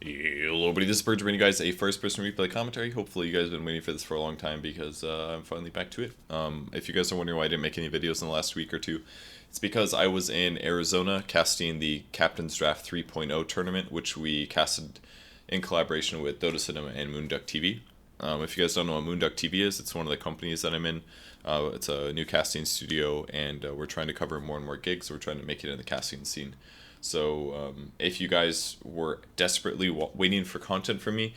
Hello, everybody. This is Purge bringing you guys a first-person replay commentary. Hopefully, you guys have been waiting for this for a long time because I'm finally back to it. If you guys are wondering why I didn't make any videos in the last week or two, it's because I was in Arizona casting the Captain's Draft 3.0 tournament, which we casted in collaboration with Dota Cinema and Moonduck TV. If you guys don't know what Moonduck TV is, it's one of the companies that I'm in. It's a new casting studio, and we're trying to cover more and more gigs. We're trying to make it in the casting scene. So if you guys were desperately waiting for content from me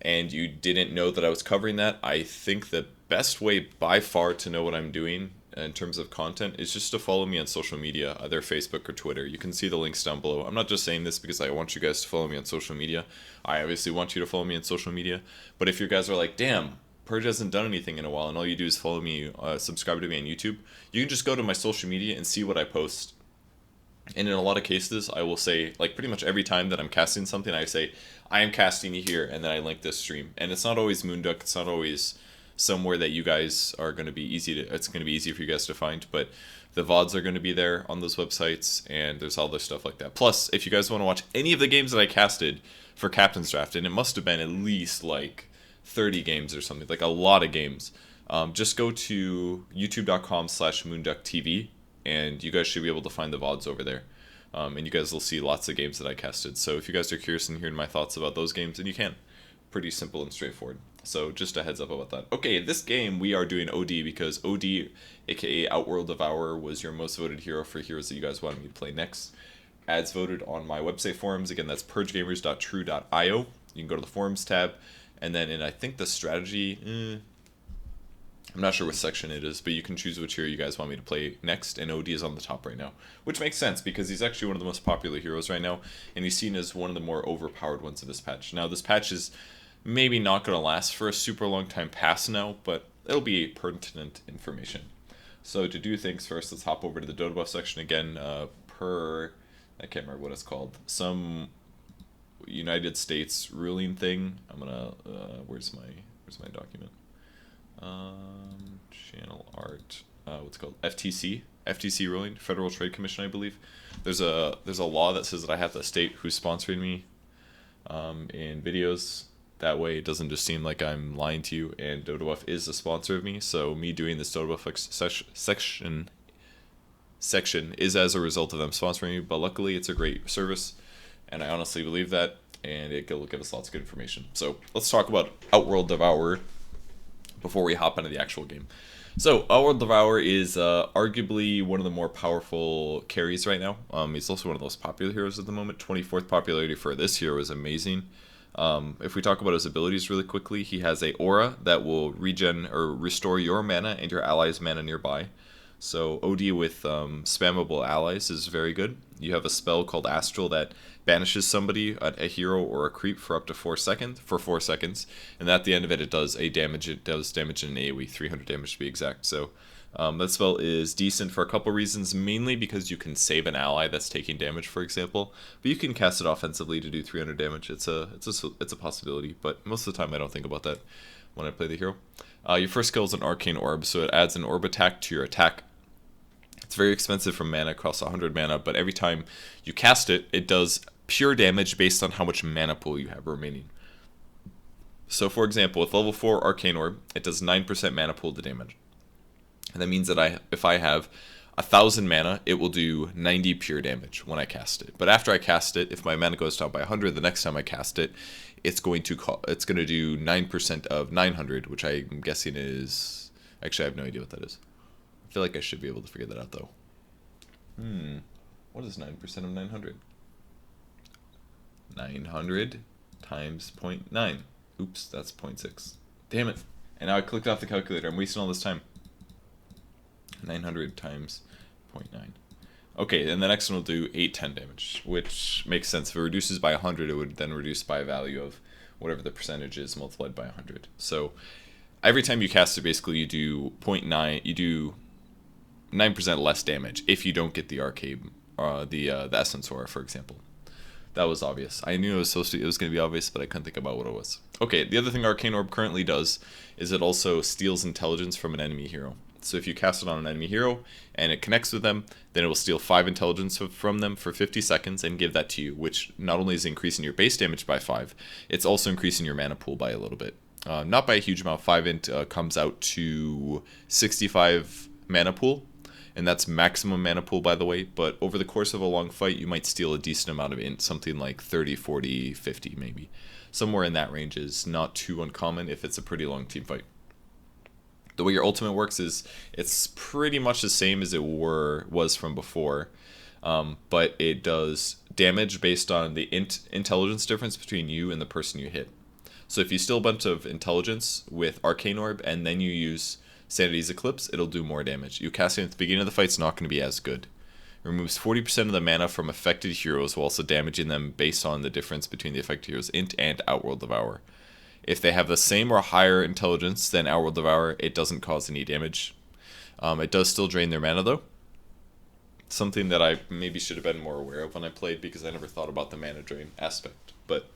and you didn't know that I was covering that, I think the best way by far to know what I'm doing in terms of content is just to follow me on social media, either Facebook or Twitter. You can see the links down below. I'm not just saying this because I want you guys to follow me on social media. I obviously want you to follow me on social media. But if you guys are like, damn, Purge hasn't done anything in a while and all you do is follow me, subscribe to me on YouTube, you can just go to my social media and see what I post. And in a lot of cases, I will say, like pretty much every time that I'm casting something, I say, I am casting you here, and then I link this stream. And it's not always Moonduck, it's not always somewhere that you guys are going to be it's going to be easy for you guys to find, but the VODs are going to be there on those websites, and there's all this stuff like that. Plus, if you guys want to watch any of the games that I casted for Captain's Draft, and it must have been at least like 30 games or something, like a lot of games, just go to youtube.com/moonducktv, and you guys should be able to find the VODs over there. And you guys will see lots of games that I casted. So if you guys are curious in hearing my thoughts about those games, then you can. Pretty simple and straightforward. So just a heads up about that. Okay, this game we are doing OD because OD, aka Outworld Devourer, was your most voted hero for heroes that you guys wanted me to play next. Ads voted on my website forums. Again, that's purgegamers.true.io. You can go to the forums tab, and then in I think the strategy, I'm not sure what section it is, but you can choose which hero you guys want me to play next, and OD is on the top right now. Which makes sense, because he's actually one of the most popular heroes right now, and he's seen as one of the more overpowered ones of this patch. Now, this patch is maybe not going to last for a super long time past now, but it'll be pertinent information. So to do things first, let's hop over to the Dotabuff section again, I can't remember what it's called, some United States ruling thing. I'm gonna, where's my document? Channel art, what's it called? FTC ruling, Federal Trade Commission, I believe. There's a law that says that I have to state who's sponsoring me in videos. That way it doesn't just seem like I'm lying to you, and Dotabuff is a sponsor of me, so me doing this Dotabuff section is as a result of them sponsoring me, but luckily it's a great service, and I honestly believe that, and it'll give us lots of good information. So let's talk about Outworld Devourer before we hop into the actual game. So, Outworld Devourer is arguably one of the more powerful carries right now. He's also one of the most popular heroes at the moment. 24th popularity for this hero is amazing. If we talk about his abilities really quickly, he has a aura that will regen or restore your mana and your allies' mana nearby. So OD with spammable allies is very good. You have a spell called Astral that banishes somebody, a hero or a creep, for up to 4 seconds, and at the end of it, it does damage in an AoE, 300 damage to be exact. So that spell is decent for a couple reasons, mainly because you can save an ally that's taking damage, for example, but you can cast it offensively to do 300 damage. It's a possibility, but most of the time I don't think about that when I play the hero. Your first skill is an Arcane Orb, so it adds an orb attack to your attack. It's very expensive from mana, costs 100 mana, but every time you cast it, it does pure damage based on how much mana pool you have remaining. So for example, with level 4 Arcane Orb, it does 9% mana pool to damage. And that means that if I have 1,000 mana, it will do 90 pure damage when I cast it. But after I cast it, if my mana goes down by 100, the next time I cast it, it's going to do 9% of 900, which I'm guessing is... Actually, I have no idea what that is. I feel like I should be able to figure that out, though. What is 9% of 900? 900 times 0.9. Oops, that's 0.6. Damn it. And now I clicked off the calculator. I'm wasting all this time. 900 times 0.9. Okay, and the next one will do 810 damage, which makes sense. If it reduces by 100, it would then reduce by a value of whatever the percentage is multiplied by 100. So every time you cast it, basically you do 0.9, you do 9% less damage if you don't get the arcane, the Essence Aura, for example. That was obvious. I knew it was going to be obvious, but I couldn't think about what it was. Okay, the other thing Arcane Orb currently does is it also steals intelligence from an enemy hero. So if you cast it on an enemy hero and it connects with them, then it will steal 5 intelligence from them for 50 seconds and give that to you, which not only is increasing your base damage by 5, it's also increasing your mana pool by a little bit. Not by a huge amount. 5 int comes out to 65 mana pool, and that's maximum mana pool, by the way. But over the course of a long fight, you might steal a decent amount of int, something like 30, 40, 50 maybe. Somewhere in that range is not too uncommon if it's a pretty long team fight. The way your ultimate works is it's pretty much the same as it was from before, but it does damage based on the intelligence difference between you and the person you hit. So if you steal a bunch of intelligence with Arcane Orb and then you use Sanity's Eclipse, it'll do more damage. You cast it at the beginning of the fight, it's not going to be as good. It removes 40% of the mana from affected heroes while also damaging them based on the difference between the affected heroes' int and Outworld Devourer. If they have the same or higher intelligence than Outworld Devourer, it doesn't cause any damage. It does still drain their mana though. Something that I maybe should have been more aware of when I played because I never thought about the mana drain aspect. But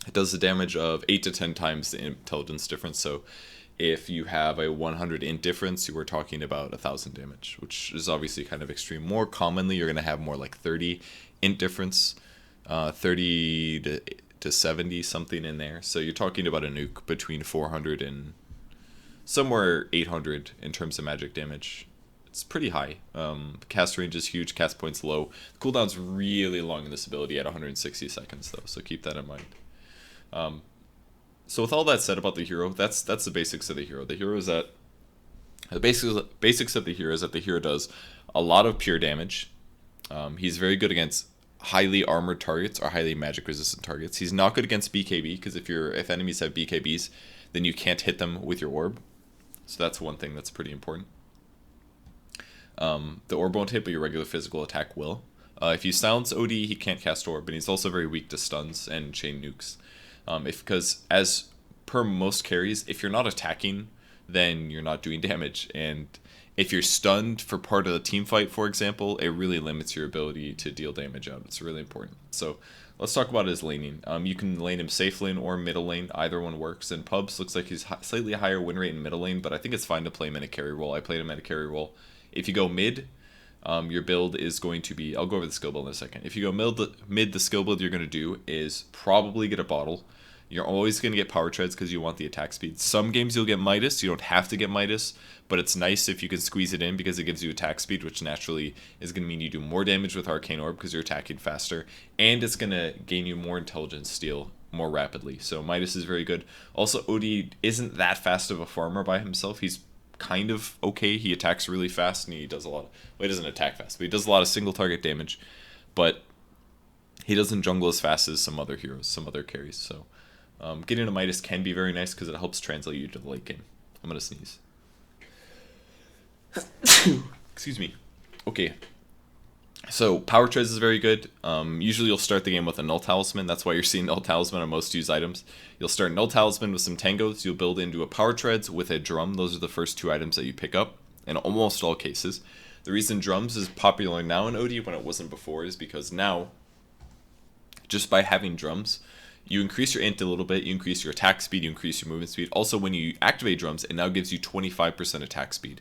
it does the damage of 8 to 10 times the intelligence difference. So if you have a 100 int difference, you were talking about 1,000 damage, which is obviously kind of extreme. More commonly, you're going to have more like 30 int difference, 30 to 70, something in there. So you're talking about a nuke between 400 and somewhere 800 in terms of magic damage. It's pretty high. Cast range is huge, cast points low. The cooldown's really long in this ability at 160 seconds though, so keep that in mind. So with all that said about the hero, that's the basics of the hero. The basics of the hero is that the hero does a lot of pure damage. He's very good against highly armored targets or highly magic resistant targets. He's not good against BKB because if enemies have BKBs, then you can't hit them with your orb. So that's one thing that's pretty important. The orb won't hit, but your regular physical attack will. If you silence OD, he can't cast orb, and he's also very weak to stuns and chain nukes. Because as per most carries, if you're not attacking, then you're not doing damage. And if you're stunned for part of the team fight, for example, it really limits your ability to deal damage out. It's really important. So let's talk about his laning. You can lane him safe lane or middle lane. Either one works. In pubs, looks like he's slightly higher win rate in middle lane, but I think it's fine to play him in a carry role. I played him in a carry role. If you go mid, your build is going to be... I'll go over the skill build in a second. If you go mid, the skill build you're going to do is probably get a bottle. You're always going to get power treads because you want the attack speed. Some games you'll get Midas. You don't have to get Midas, but it's nice if you can squeeze it in because it gives you attack speed, which naturally is going to mean you do more damage with Arcane Orb because you're attacking faster, and it's going to gain you more intelligence steal more rapidly. So Midas is very good. Also, OD isn't that fast of a farmer by himself. He's kind of okay. He attacks really fast and he does a lot of... Well, he doesn't attack fast, but he does a lot of single target damage, but he doesn't jungle as fast as some other heroes, some other carries, so... getting a Midas can be very nice because it helps translate you to the late game. I'm going to sneeze. Excuse me. Okay. So, Power Treads is very good. Usually you'll start the game with a Null Talisman. That's why you're seeing Null Talisman on most used items. You'll start Null Talisman with some Tangos. You'll build into a Power Treads with a Drum. Those are the first 2 items that you pick up in almost all cases. The reason Drums is popular now in OD when it wasn't before is because now, just by having Drums... you increase your int a little bit, you increase your attack speed, you increase your movement speed. Also, when you activate Drums, it now gives you 25% attack speed,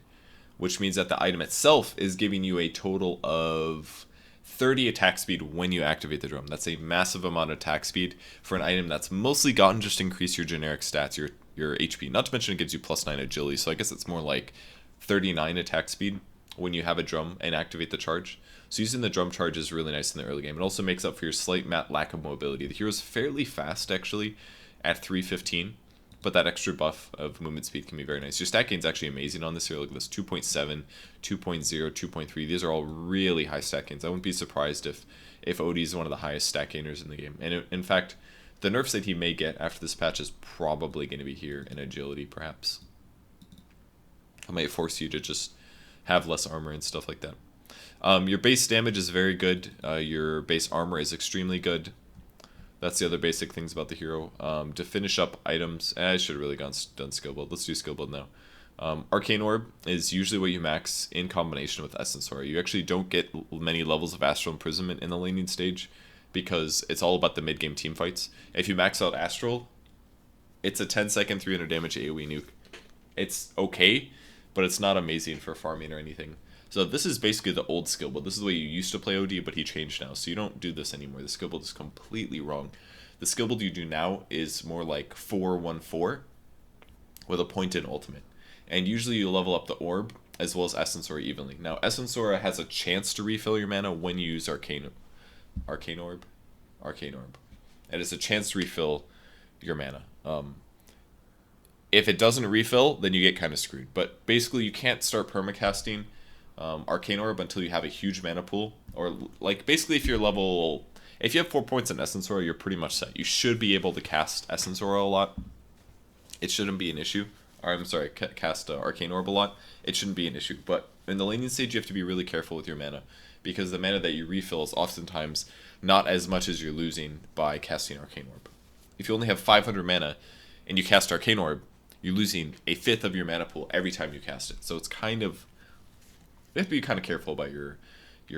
which means that the item itself is giving you a total of 30 attack speed when you activate the Drum. That's a massive amount of attack speed for an item that's mostly gotten just to increase your generic stats, your HP. Not to mention it gives you +9 agility, so I guess it's more like 39 attack speed when you have a Drum and activate the charge. So using the Drum charge is really nice in the early game. It also makes up for your slight lack of mobility. The hero's fairly fast, actually, at 315, but that extra buff of movement speed can be very nice. Your stat gain's actually amazing on this hero. Look at this, 2.7, 2.0, 2.3. These are all really high stat gains. I wouldn't be surprised if OD is one of the highest stat gainers in the game. And in fact, the nerfs that he may get after this patch is probably going to be here in agility, perhaps. It might force you to just have less armor and stuff like that. Your base damage is very good. Your base armor is extremely good. That's the other basic things about the hero. To finish up items, I should have really done skill build. Let's do skill build now. Arcane Orb is usually what you max in combination with Essence Aura. You actually don't get many levels of Astral Imprisonment in the laning stage because it's all about the mid-game team fights. If you max out Astral, it's a 10-second 300 damage AoE nuke. It's okay, but it's not amazing for farming or anything. So this is basically the old skill build. This is the way you used to play OD, but he changed now. So you don't do this anymore. The skill build is completely wrong. The skill build you do now is more like 4-1-4 with a point-in ultimate. And usually you level up the orb as well as Essence Aura evenly. Now, Essence Aura has a chance to refill your mana when you use Arcane Orb. It is a chance to refill your mana. If it doesn't refill, then you get kind of screwed. But basically, you can't start permacasting Arcane Orb until you have a huge mana pool. Or, like, basically, if you have 4 points in Essence Aura, you're pretty much set. You should be able to cast Essence Aura a lot. It shouldn't be an issue. Or, I'm sorry, cast Arcane Orb a lot. It shouldn't be an issue. But in the laning stage, you have to be really careful with your mana, because the mana that you refill is oftentimes not as much as you're losing by casting Arcane Orb. If you only have 500 mana and you cast Arcane Orb, you're losing a fifth of your mana pool every time you cast it. So it's kind of, you have to be kind of careful about your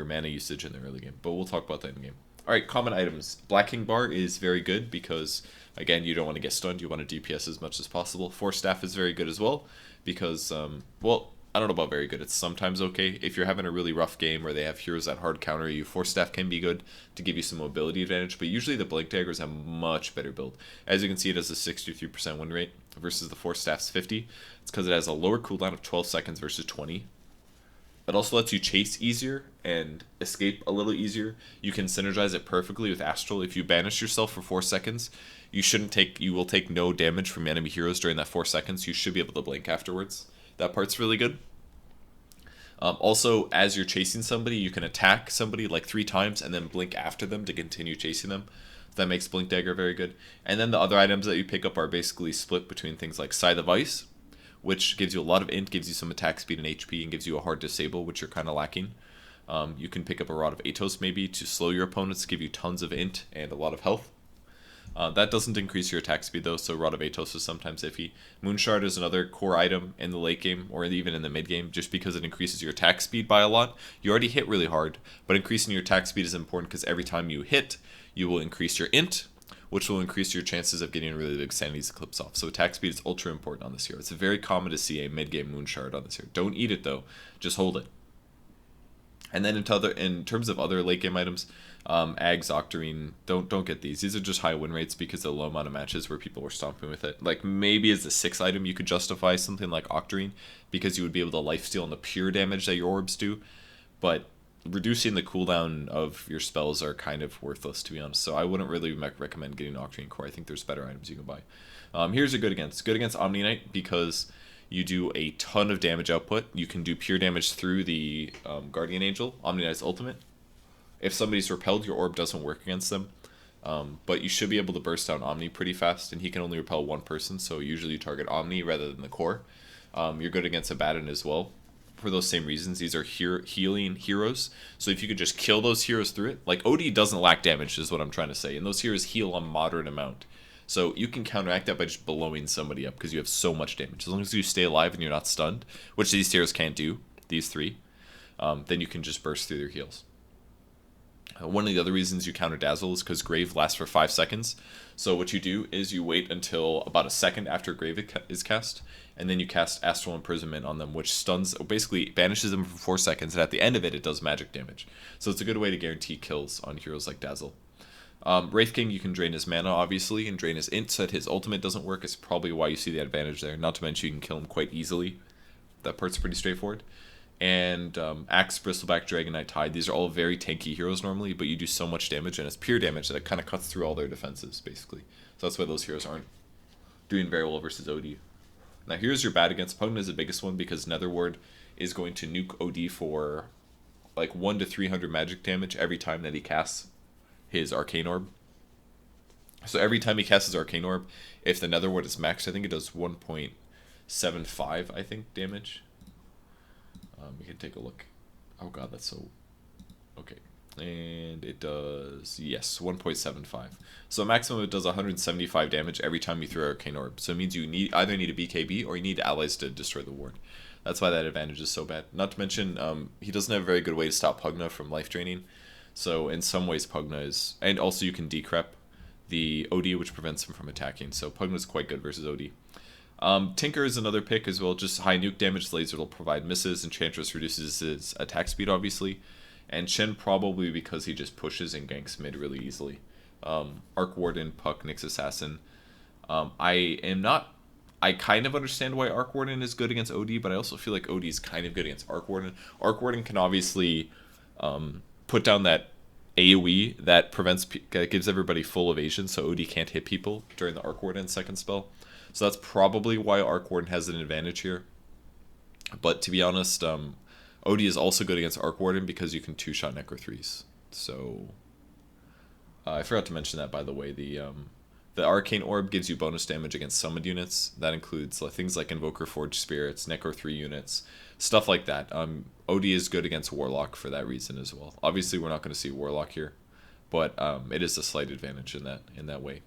mana usage in the early game. But we'll talk about that in game. Alright, common items. Black King Bar is very good because, again, you don't want to get stunned. You want to DPS as much as possible. Force Staff is very good as well because, well, I don't know about very good. It's sometimes okay. If you're having a really rough game where they have heroes that hard counter you, Force Staff can be good to give you some mobility advantage, but usually the Blink Daggers have much better build. As you can see, it has a 63% win rate versus the Force Staff's 50. It's because it has a lower cooldown of 12 seconds versus 20. It also lets you chase easier and escape a little easier. You can synergize it perfectly with Astral. If you banish yourself for 4 seconds, you will take no damage from enemy heroes during that 4 seconds. You should be able to blink afterwards. That part's really good. Also, as you're chasing somebody, you can attack somebody like 3 times and then blink after them to continue chasing them. That makes Blink Dagger very good. And then the other items that you pick up are basically split between things like Scythe of Ice, which gives you a lot of int, gives you some attack speed and HP, and gives you a hard disable, which you're kind of lacking. You can pick up a Rod of Atos maybe to slow your opponents, give you tons of int and a lot of health. That doesn't increase your attack speed though, so Rod of Atos is sometimes iffy. Moonshard is another core item in the late game, or even in the mid game, just because it increases your attack speed by a lot. You already hit really hard, but increasing your attack speed is important because every time you hit, you will increase your int, which will increase your chances of getting a really big Sanity's Eclipse off. So attack speed is ultra important on this hero. It's very common to see a mid-game Moonshard on this hero. Don't eat it though, just hold it. And then in terms of other late game items, Ags, Octarine, don't get these. These are just high win rates because of the low amount of matches where people were stomping with it. Like maybe as the 6th item you could justify something like Octarine because you would be able to lifesteal on the pure damage that your orbs do, but reducing the cooldown of your spells are kind of worthless, to be honest. So I wouldn't really recommend getting Octarine Core. I think there's better items you can buy. Here's a good against. Good against Omni Knight because you do a ton of damage output. You can do pure damage through the Guardian Angel, Omni Knight's ultimate. If somebody's repelled, your orb doesn't work against them. But you should be able to burst down Omni pretty fast, and he can only repel one person, so usually you target Omni rather than the core. You're good against Abaddon as well. For those same reasons, these are healing heroes. So if you could just kill those heroes through it, like OD doesn't lack damage is what I'm trying to say, and those heroes heal a moderate amount. So you can counteract that by just blowing somebody up because you have so much damage. As long as you stay alive and you're not stunned, which these heroes can't do, these 3, then you can just burst through their heals. One of the other reasons you counter Dazzle is because Grave lasts for 5 seconds. So what you do is you wait until about a second after Grave is cast, and then you cast Astral Imprisonment on them, which stuns, basically banishes them for 4 seconds, and at the end of it, it does magic damage. So it's a good way to guarantee kills on heroes like Dazzle. Wraith King, you can drain his mana, obviously, and drain his int so that his ultimate doesn't work. Is probably why you see the advantage there. Not to mention you can kill him quite easily. That part's pretty straightforward. And Axe, Bristleback, Dragon Knight, Tide. These are all very tanky heroes normally, but you do so much damage, and it's pure damage that it kind of cuts through all their defenses, basically. So that's why those heroes aren't doing very well versus OD. Now here's your bad against. Pugna is the biggest one because Netherward is going to nuke OD for like 1 to 300 magic damage every time that he casts his Arcane Orb. So every time he casts his Arcane Orb, if the Netherward is maxed, I think it does 1.75, I think, damage. We can take a look. Oh god, that's so... Okay. And it does, yes, 1.75. So maximum it does 175 damage every time you throw Arcane Orb. So it means you either need a BKB or you need allies to destroy the ward. That's why that advantage is so bad. Not to mention, he doesn't have a very good way to stop Pugna from life draining. So in some ways Pugna is... And also you can decrep the OD, which prevents him from attacking. So Pugna is quite good versus OD. Tinker is another pick as well, just high nuke damage. Laser will provide misses. Enchantress reduces his attack speed, obviously. And Shen probably because he just pushes and ganks mid really easily. Arc Warden, Puck, Nyx Assassin. I kind of understand why Arc Warden is good against OD, but I also feel like OD is kind of good against Arc Warden. Arc Warden can obviously put down that AoE that gives everybody full evasion, so OD can't hit people during the Arc Warden second spell. So that's probably why Arc Warden has an advantage here. But to be honest, OD is also good against Arc Warden because you can two-shot Necro 3s. So I forgot to mention that, by the way. The Arcane Orb gives you bonus damage against summoned units. That includes things like Invoker Forged Spirits, Necro 3 units, stuff like that. OD is good against Warlock for that reason as well. Obviously, we're not going to see Warlock here, but it is a slight advantage in that way.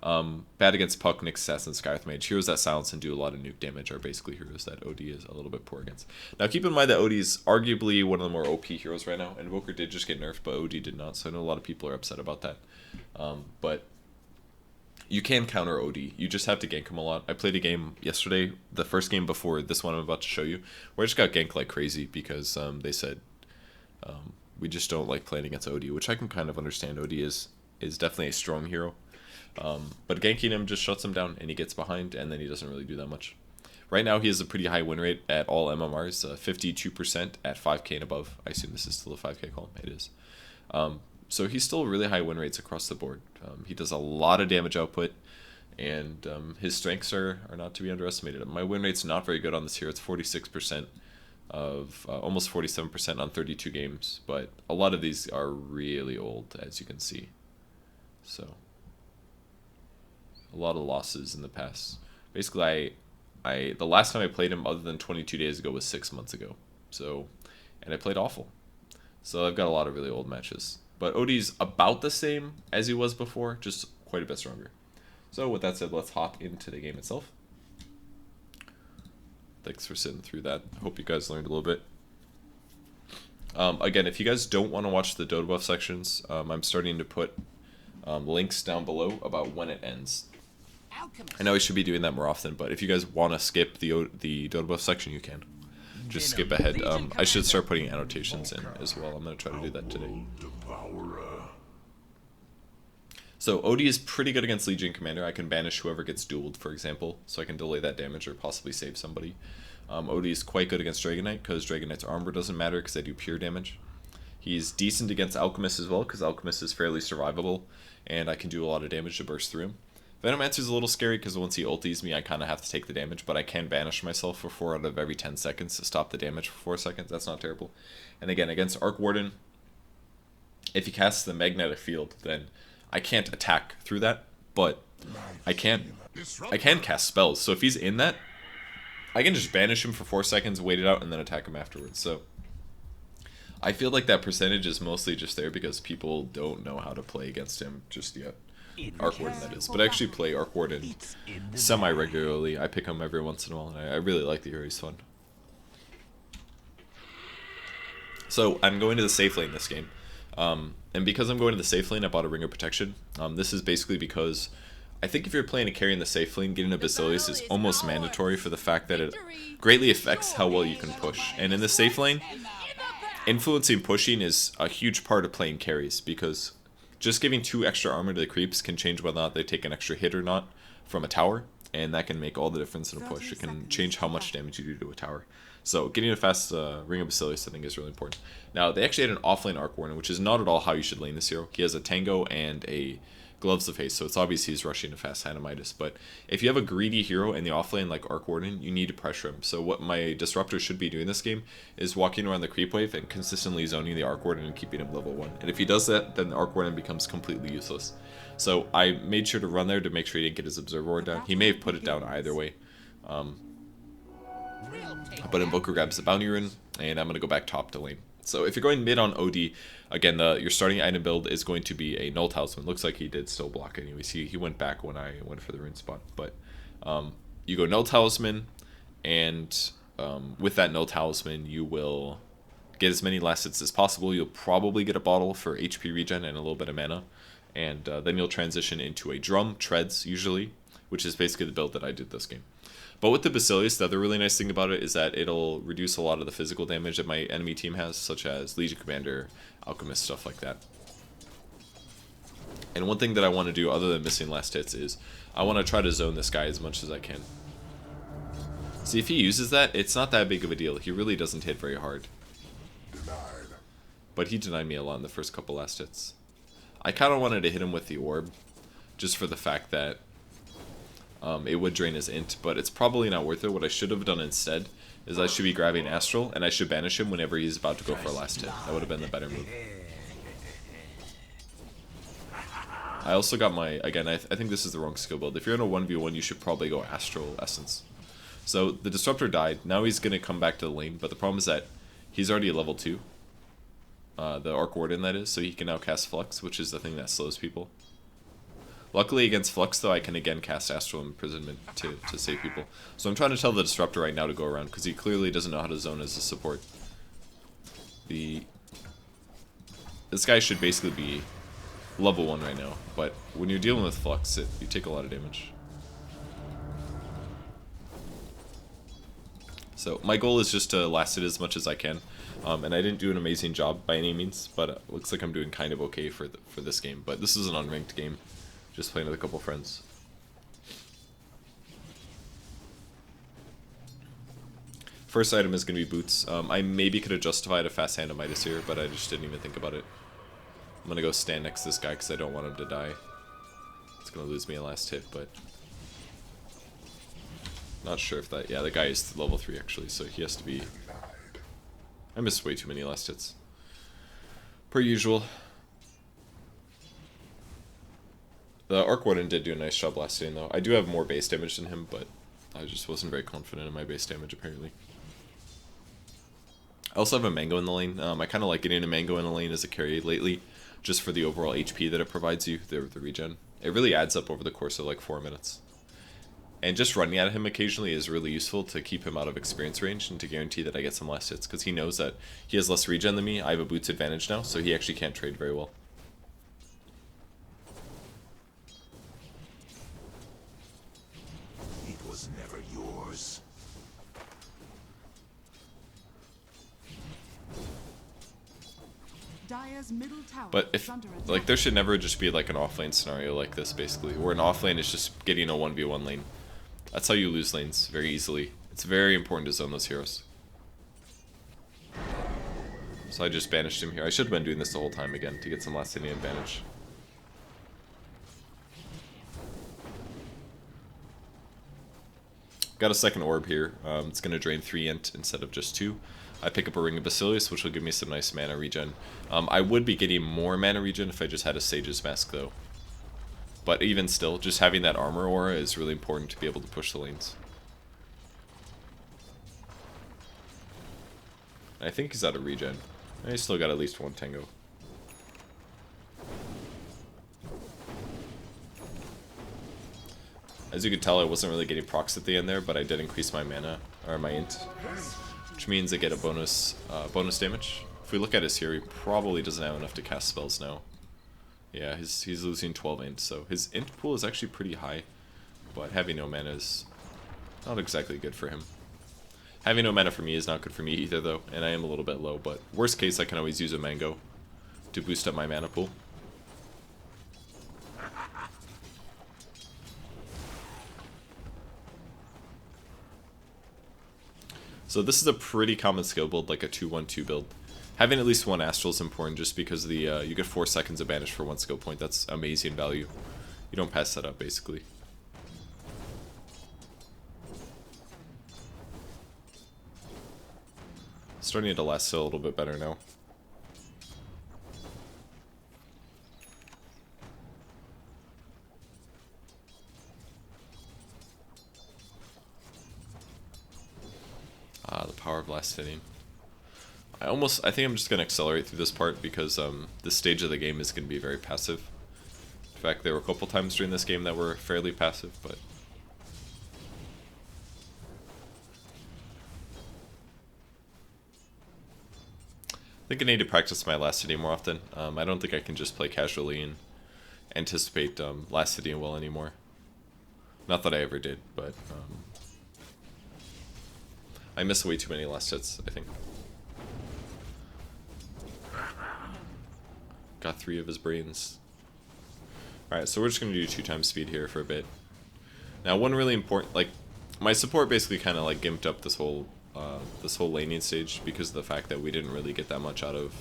Bad against Puck, Nyx Assassin, Skywrath Mage. Heroes that silence and do a lot of nuke damage are basically heroes that OD is a little bit poor against. Now keep in mind that OD is arguably one of the more OP heroes right now. Invoker did just get nerfed, but OD did not, so I know a lot of people are upset about that. But you can counter OD. You just have to gank him a lot. I played a game yesterday, the first game before this one I'm about to show you, where I just got ganked like crazy because they said we just don't like playing against OD, which I can kind of understand. OD is definitely a strong hero. But ganking him just shuts him down, and he gets behind, and then he doesn't really do that much. Right now, he has a pretty high win rate at all MMRs, 52% at 5k and above. I assume this is still a 5k column. It is. So he's still really high win rates across the board. He does a lot of damage output, and his strengths are not to be underestimated. My win rate's not very good on this hero. It's 46% of almost 47% on 32 games, but a lot of these are really old, as you can see. So a lot of losses in the past. Basically, the last time I played him other than 22 days ago was 6 months ago. So, and I played awful. So I've got a lot of really old matches. But OD's about the same as he was before, just quite a bit stronger. So with that said, let's hop into the game itself. Thanks for sitting through that. I hope you guys learned a little bit. Again, if you guys don't want to watch the Dotabuff sections, I'm starting to put links down below about when it ends. I know I should be doing that more often, but if you guys want to skip the Dotabuff section, you can. Just skip ahead. I should start putting annotations in as well. I'm going to try to do that today. So OD is pretty good against Legion Commander. I can banish whoever gets dueled, for example, so I can delay that damage or possibly save somebody. OD is quite good against Dragon Knight because Dragon Knight's armor doesn't matter because they do pure damage. He's decent against Alchemist as well because Alchemist is fairly survivable and I can do a lot of damage to burst through him. Venomancer is a little scary because once he ulties me, I kind of have to take the damage, but I can banish myself for 4 out of every 10 seconds to stop the damage for 4 seconds. That's not terrible. And again, against Arc Warden, if he casts the Magnetic Field, then I can't attack through that, but I can cast spells. So if he's in that, I can just banish him for 4 seconds, wait it out, and then attack him afterwards. So I feel like that percentage is mostly just there because people don't know how to play against him just yet. Arc Warden, that is. But I actually play Arc Warden semi-regularly. I pick him every once in a while, and I really like the hero. He's fun. So I'm going to the safe lane this game. And because I'm going to the safe lane, I bought a Ring of Protection. This is basically because I think if you're playing a carry in the safe lane, getting a Basilius is almost mandatory for the fact that it greatly affects how well you can push. And in the safe lane, influencing pushing is a huge part of playing carries because just giving 2 extra armor to the creeps can change whether or not they take an extra hit or not from a tower, and that can make all the difference in a push. It can change how much damage you do to a tower. So getting a fast Ring of Basilius I think is really important. Now, they actually had an offlane Arc Warden, which is not at all how you should lane this hero. He has a Tango and a Gloves of Haste, so it's obvious he's rushing a fast Hanamitis. But if you have a greedy hero in the offlane like Arc Warden, you need to pressure him. So what my Disruptor should be doing this game is walking around the creep wave and consistently zoning the Arc Warden and keeping him level 1. And if he does that, then the Arc Warden becomes completely useless. So I made sure to run there to make sure he didn't get his Observer Ward down. He may have put it down either way. But Invoker grabs the Bounty Rune, and I'm going to go back top to lane. So if you're going mid on OD, again, your starting item build is going to be a Null Talisman. Looks like he did still block anyways. He went back when I went for the rune spot. But you go Null Talisman, and with that Null Talisman, you will get as many last hits as possible. You'll probably get a bottle for HP regen and a little bit of mana. And then you'll transition into a Drum, Treads usually, which is basically the build that I did this game. But with the Basilius, the other really nice thing about it is that it'll reduce a lot of the physical damage that my enemy team has, such as Legion Commander, Alchemist, stuff like that. And one thing that I want to do other than missing last hits is I want to try to zone this guy as much as I can. See, if he uses that, it's not that big of a deal. He really doesn't hit very hard. But he denied me a lot in the first couple last hits. I kind of wanted to hit him with the orb, just for the fact that it would drain his int, but it's probably not worth it. What I should have done instead is I should be grabbing Astral, and I should banish him whenever he's about to go for a last hit. That would have been the better move. I also got my, again, I think this is the wrong skill build. If you're in a 1v1, you should probably go Astral Essence. So the Disruptor died. Now he's going to come back to the lane, but the problem is that he's already level 2. The Arc Warden, that is, so he can now cast Flux, which is the thing that slows people. Luckily against Flux, though, I can again cast Astral Imprisonment to save people. So I'm trying to tell the Disruptor right now to go around, because he clearly doesn't know how to zone as a support. This guy should basically be level 1 right now, but when you're dealing with Flux, you take a lot of damage. So my goal is just to last it as much as I can. And I didn't do an amazing job by any means, but it looks like I'm doing kind of okay for this game. But this is an unranked game, just playing with a couple friends. First item is going to be boots. I maybe could have justified a fast hand of Midas here, but I just didn't even think about it. I'm going to go stand next to this guy because I don't want him to die. It's going to lose me a last hit, but not sure if that... Yeah, the guy is level 3 actually, so he has to be... I missed way too many last hits. Per usual. The Arc Warden did do a nice job last hitting though. I do have more base damage than him, but I just wasn't very confident in my base damage apparently. I also have a Mango in the lane. I kind of like getting a Mango in the lane as a carry lately, just for the overall HP that it provides you, the regen. It really adds up over the course of like 4 minutes. And just running at him occasionally is really useful to keep him out of experience range and to guarantee that I get some last hits, because he knows that he has less regen than me. I have a boots advantage now, so he actually can't trade very well. It was never yours. But if, like, there should never just be like an offlane scenario like this, basically, where an offlane is just getting a 1v1 lane. That's how you lose lanes very easily. It's very important to zone those heroes. So I just banished him here. I should have been doing this the whole time again to get some last hitting advantage. Got a second orb here. It's going to drain 3 int instead of just 2. I pick up a Ring of Basilius, which will give me some nice mana regen. I would be getting more mana regen if I just had a Sage's Mask, though. But even still, just having that armor aura is really important to be able to push the lanes. I think he's out of regen. He's still got at least 1 Tango. As you can tell, I wasn't really getting procs at the end there, but I did increase my mana, or my int. Which means I get a bonus damage. If we look at his here, he probably doesn't have enough to cast spells now. Yeah, he's losing 12 int, so his int pool is actually pretty high, but having no mana is not exactly good for him. Having no mana for me is not good for me either, though, and I am a little bit low, but worst case, I can always use a Mango to boost up my mana pool. So this is a pretty common skill build, like a 2-1-2 build. Having at least 1 Astral is important just because you get 4 seconds of banish for 1 skill point. That's amazing value. You don't pass that up, basically. Starting to last a little bit better now. The power of last hitting. I think I'm just going to accelerate through this part because this stage of the game is going to be very passive. In fact, there were a couple times during this game that were fairly passive, but... I think I need to practice my last hitting more often. I don't think I can just play casually and anticipate last hitting well anymore. Not that I ever did, but I missed way too many last hits, I think. Got 3 of his brains. Alright, so we're just going to do 2 times speed here for a bit. Now, one really important, like, my support basically kind of like gimped up this whole laning stage because of the fact that we didn't really get that much out of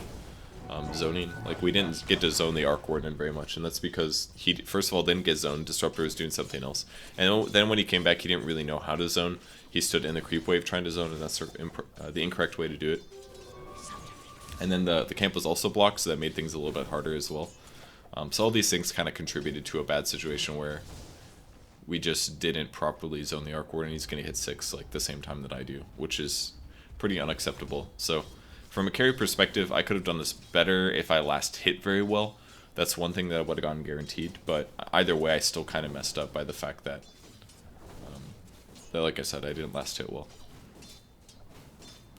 zoning. Like, we didn't get to zone the Arc Warden very much, and that's because he, first of all, didn't get zoned. Disruptor was doing something else. And then when he came back, he didn't really know how to zone. He stood in the creep wave trying to zone, and that's sort of the incorrect way to do it. And then the camp was also blocked, so that made things a little bit harder as well. So all these things kind of contributed to a bad situation where we just didn't properly zone the Arc Warden. He's going to hit 6 like the same time that I do, which is pretty unacceptable. So from a carry perspective, I could have done this better if I last hit very well. That's one thing that I would have gotten guaranteed, but either way, I still kind of messed up by the fact that, like I said, I didn't last hit well.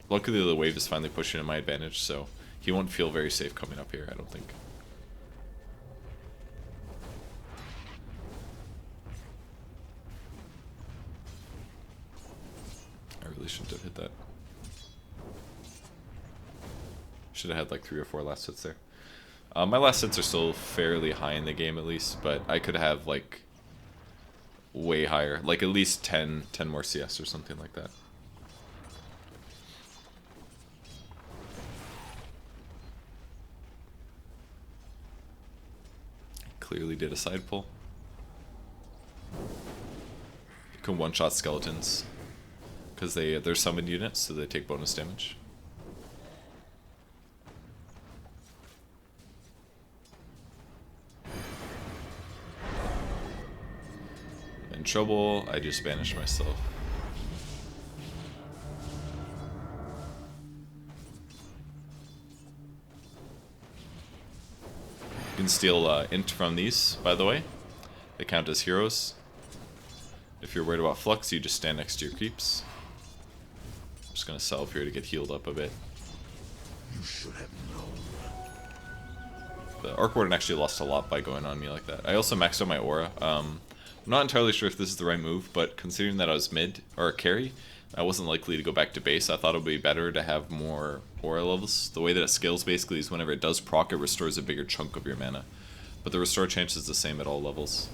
Luckily, the wave is finally pushing in my advantage, so he won't feel very safe coming up here, I don't think. I really shouldn't have hit that. Should have had like 3 or 4 last hits there. My last hits are still fairly high in the game at least, but I could have like way higher, like at least 10 more CS or something like that. Clearly did a side pull. You can one-shot skeletons because they're summoned units, so they take bonus damage. In trouble, I just banished myself. You can steal int from these, by the way. They count as heroes. If you're worried about flux, you just stand next to your creeps. I'm just gonna sell up here to get healed up a bit. You should have known. The Arc Warden actually lost a lot by going on me like that. I also maxed out my aura. I'm not entirely sure if this is the right move, but considering that I was mid, or carry, I wasn't likely to go back to base. I thought it would be better to have more aura levels. The way that it scales basically is whenever it does proc, it restores a bigger chunk of your mana. But the restore chance is the same at all levels.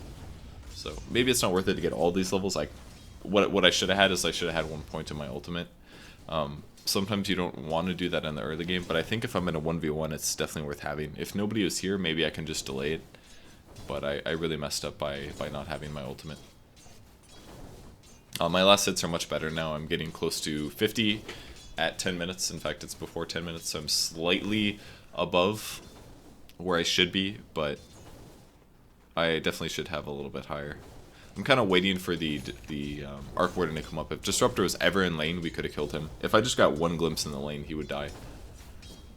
So maybe it's not worth it to get all these levels. What I should have had is I should have had 1 point in my ultimate. Sometimes you don't want to do that in the early game, but I think if I'm in a 1v1, it's definitely worth having. If nobody was here, maybe I can just delay it. But I really messed up by not having my ultimate. My last hits are much better now. I'm getting close to 50 at 10 minutes. In fact, it's before 10 minutes, so I'm slightly above where I should be, but I definitely should have a little bit higher. I'm kind of waiting for the Arc Warden to come up. If Disruptor was ever in lane, we could have killed him. If I just got one glimpse in the lane, he would die.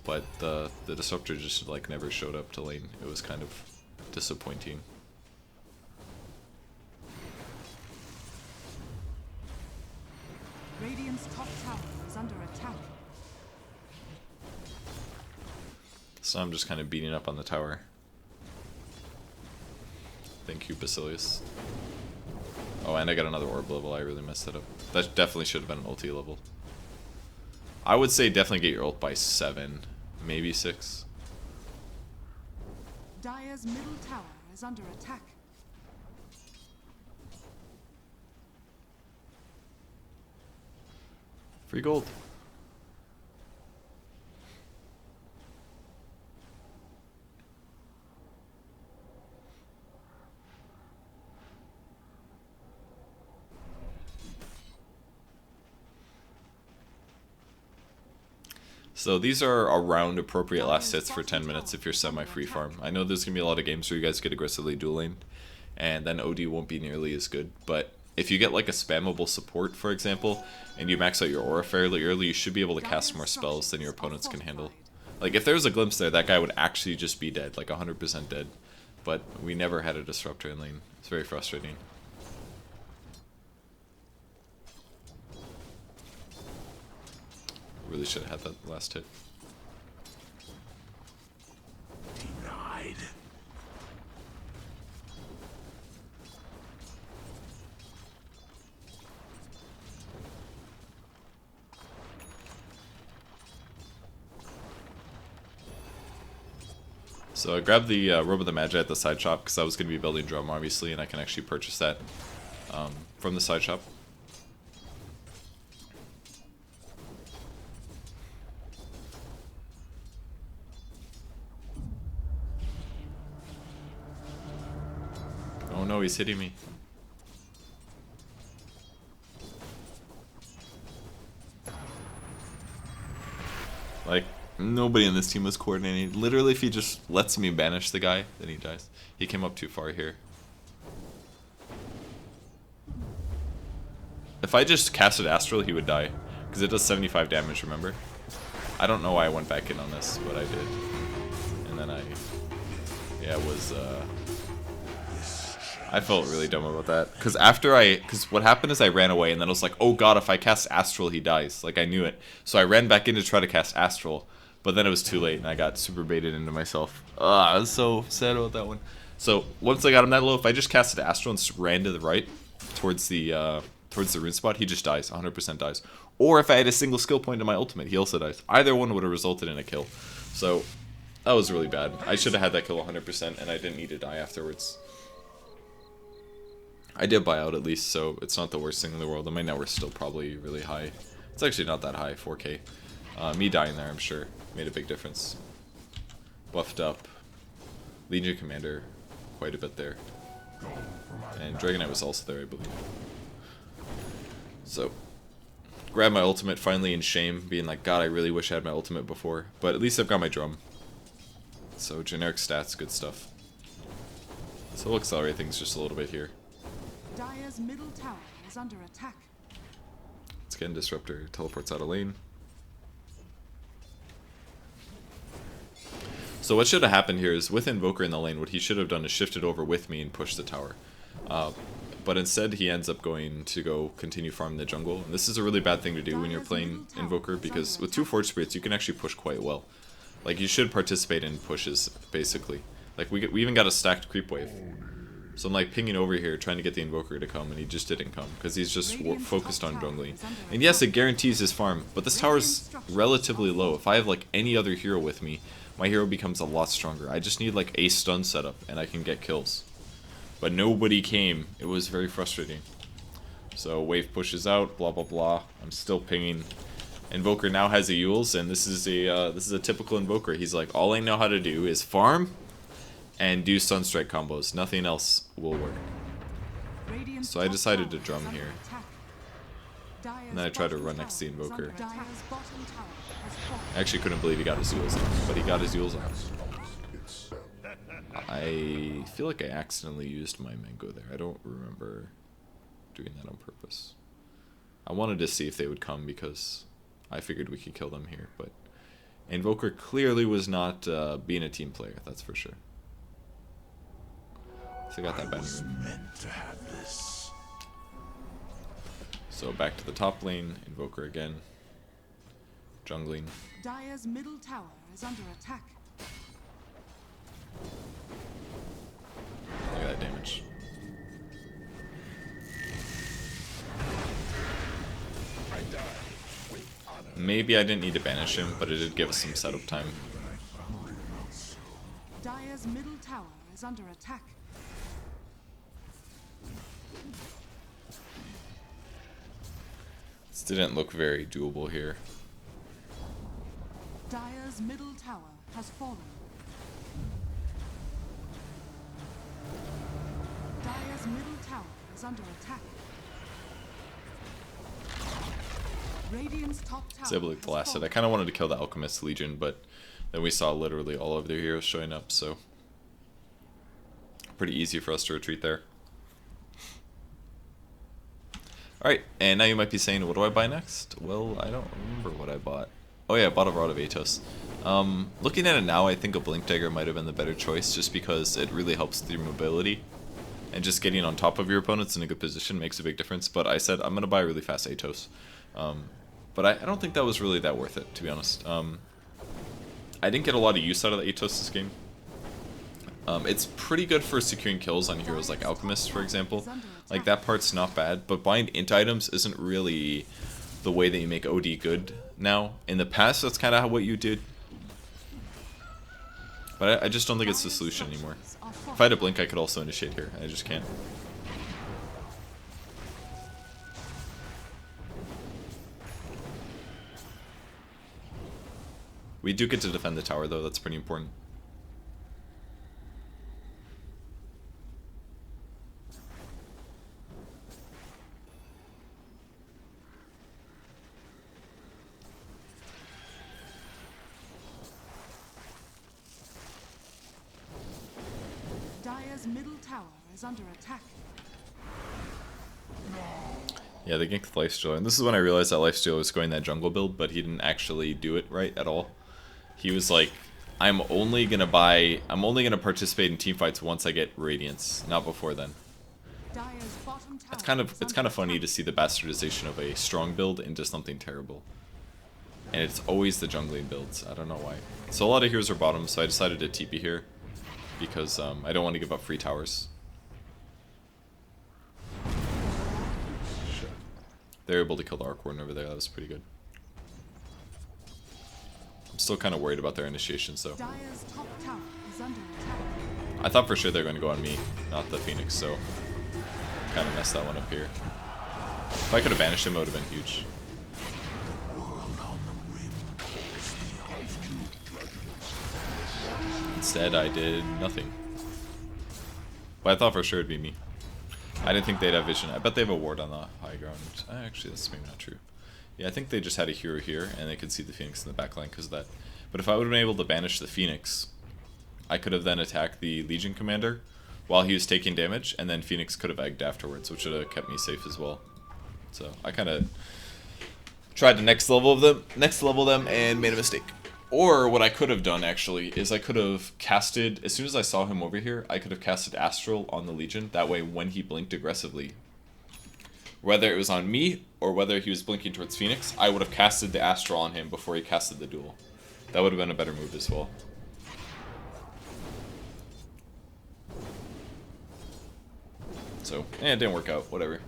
But the Disruptor just like never showed up to lane. It was kind of disappointing. Radiant's top tower is under attack. So I'm just kind of beating up on the tower. Thank you, Basilius. Oh, and I got another orb level. I really messed that up. That definitely should have been an ulti level. I would say definitely get your ult by 7, maybe 6. Dire's middle tower is under attack. Free gold. So these are around appropriate last hits for 10 minutes if you're semi-free farm. I know there's going to be a lot of games where you guys get aggressively dueling, and then OD won't be nearly as good, but if you get like a spammable support, for example, and you max out your aura fairly early, you should be able to cast more spells than your opponents can handle. Like if there was a glimpse there, that guy would actually just be dead, like 100% dead, but we never had a Disruptor in lane. It's very frustrating. Really should have had that last hit. Denied. So I grabbed the Robe of the Magi at the side shop because I was going to be building drum, obviously, and I can actually purchase that from the side shop. Oh no, he's hitting me. Like, nobody in this team was coordinating. Literally, if he just lets me banish the guy, then he dies. He came up too far here. If I just casted Astral, he would die. Because it does 75 damage, remember? I don't know why I went back in on this, but I did. And then I felt really dumb about that. Because what happened is I ran away, and then I was like, oh god, if I cast Astral, he dies. Like, I knew it. So I ran back in to try to cast Astral, but then it was too late, and I got super baited into myself. I was so sad about that one. So, once I got him that low, if I just casted Astral and ran to the right, towards the rune spot, he just dies, 100% dies. Or if I had a single skill point in my ultimate, he also dies. Either one would have resulted in a kill. So, that was really bad. I should have had that kill 100%, and I didn't need to die afterwards. I did buy out at least, so it's not the worst thing in the world. And my net worth's still probably really high. It's actually not that high, 4k. Me dying there, I'm sure, made a big difference. Buffed up. Legion Commander, quite a bit there. And Dragon Knight was also there, I believe. So, grabbed my ultimate finally in shame, being like, God, I really wish I had my ultimate before. But at least I've got my drum. So, generic stats, good stuff. So we'll accelerate things just a little bit here. Dire's middle tower is under attack. Let's get in Disruptor, teleports out of lane. So what should have happened here is with Invoker in the lane, what he should have done is shifted over with me and pushed the tower. But instead he ends up going to continue farming the jungle. And this is a really bad thing to do when you're playing Invoker, because with 2 Forge Spirits you can actually push quite well. Like, you should participate in pushes, basically. Like, we even got a stacked creep wave. So I'm like pinging over here trying to get the Invoker to come, and he just didn't come because he's just focused on jungling. And yes, it guarantees his farm, but this tower's relatively low. If I have like any other hero with me, my hero becomes a lot stronger. I just need like a stun setup and I can get kills. But nobody came. It was very frustrating. So wave pushes out, blah blah blah. I'm still pinging. Invoker now has a Yules, and this is a typical Invoker. He's like, all I know how to do is farm and do Sunstrike combos. Nothing else will work. So I decided to drum here. And then I tried to run next to the Invoker. I actually couldn't believe he got his Yules off, but he got his Yules off. I feel like I accidentally used my Mango there. I don't remember doing that on purpose. I wanted to see if they would come because I figured we could kill them here, but Invoker clearly was not being a team player, that's for sure. So I got that bounty rune. Meant to have this. So back to the top lane, Invoker again. Jungling. Dire's middle tower is under attack. Look at that damage. Maybe I didn't need to banish him, but it did give us some setup time. Dire's middle tower is under attack. This didn't look very doable here. Dire's middle tower has fallen. Dire's middle tower is under attack. Radiant's top tower. I was able to blast it. I kind of wanted to kill the Alchemist Legion, but then we saw literally all of their heroes showing up, so pretty easy for us to retreat there. Alright, and now you might be saying, what do I buy next? Well, I don't remember what I bought. Oh yeah, I bought a Rod of Atos. Looking at it now, I think a Blink Dagger might have been the better choice, just because it really helps with your mobility. And just getting on top of your opponents in a good position makes a big difference. But I said, I'm going to buy a really fast Atos. But I don't think that was really that worth it, to be honest. I didn't get a lot of use out of the Atos this game. It's pretty good for securing kills on heroes like Alchemist, for example. Like, that part's not bad, but buying int items isn't really the way that you make OD good now. In the past, that's kind of what you did. But I just don't think it's the solution anymore. If I had a blink, I could also initiate here. I just can't. We do get to defend the tower, though. That's pretty important. Dire's middle tower is under attack. Yeah, they ganked the lifestealer, and this is when I realized that lifestealer was going that jungle build, but he didn't actually do it right at all. He was like, I'm only gonna participate in teamfights once I get Radiance, not before then. Dire's bottom tower It's kind of funny to see the bastardization of a strong build into something terrible. And it's always the jungling builds, I don't know why. So a lot of heroes are bottom, so I decided to TP here, because I don't want to give up free towers. They were able to kill the Arc Warden over there, that was pretty good. I'm still kind of worried about their initiations though. Dire's top tower is under attack. I thought for sure they were going to go on me, not the Phoenix, so kind of messed that one up here. If I could have banished him, it would have been huge. Instead, I did nothing. But I thought for sure it'd be me. I didn't think they'd have vision. I bet they have a ward on the high ground. Actually, that's maybe not true. Yeah, I think they just had a hero here, and they could see the Phoenix in the backline because of that. But if I would have been able to banish the Phoenix, I could have then attacked the Legion Commander while he was taking damage, and then Phoenix could have egged afterwards, which would have kept me safe as well. So I kind of tried to next level them, and made a mistake. Or what I could have done actually is I could have casted, as soon as I saw him over here, I could have casted Astral on the Legion. That way when he blinked aggressively, whether it was on me or whether he was blinking towards Phoenix, I would have casted the Astral on him before he casted the duel. That would have been a better move as well. So, it didn't work out, whatever.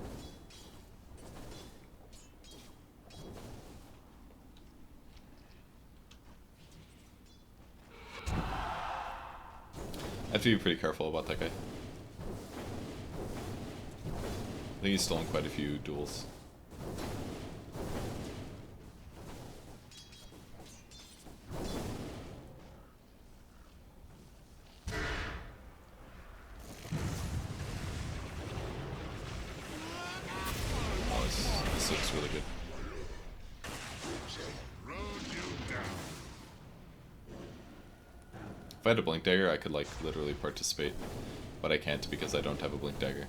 I have to be pretty careful about that guy. I think he's stolen quite a few duels. Oh, this looks really good. If I had a Blink Dagger, I could like literally participate, but I can't because I don't have a Blink Dagger.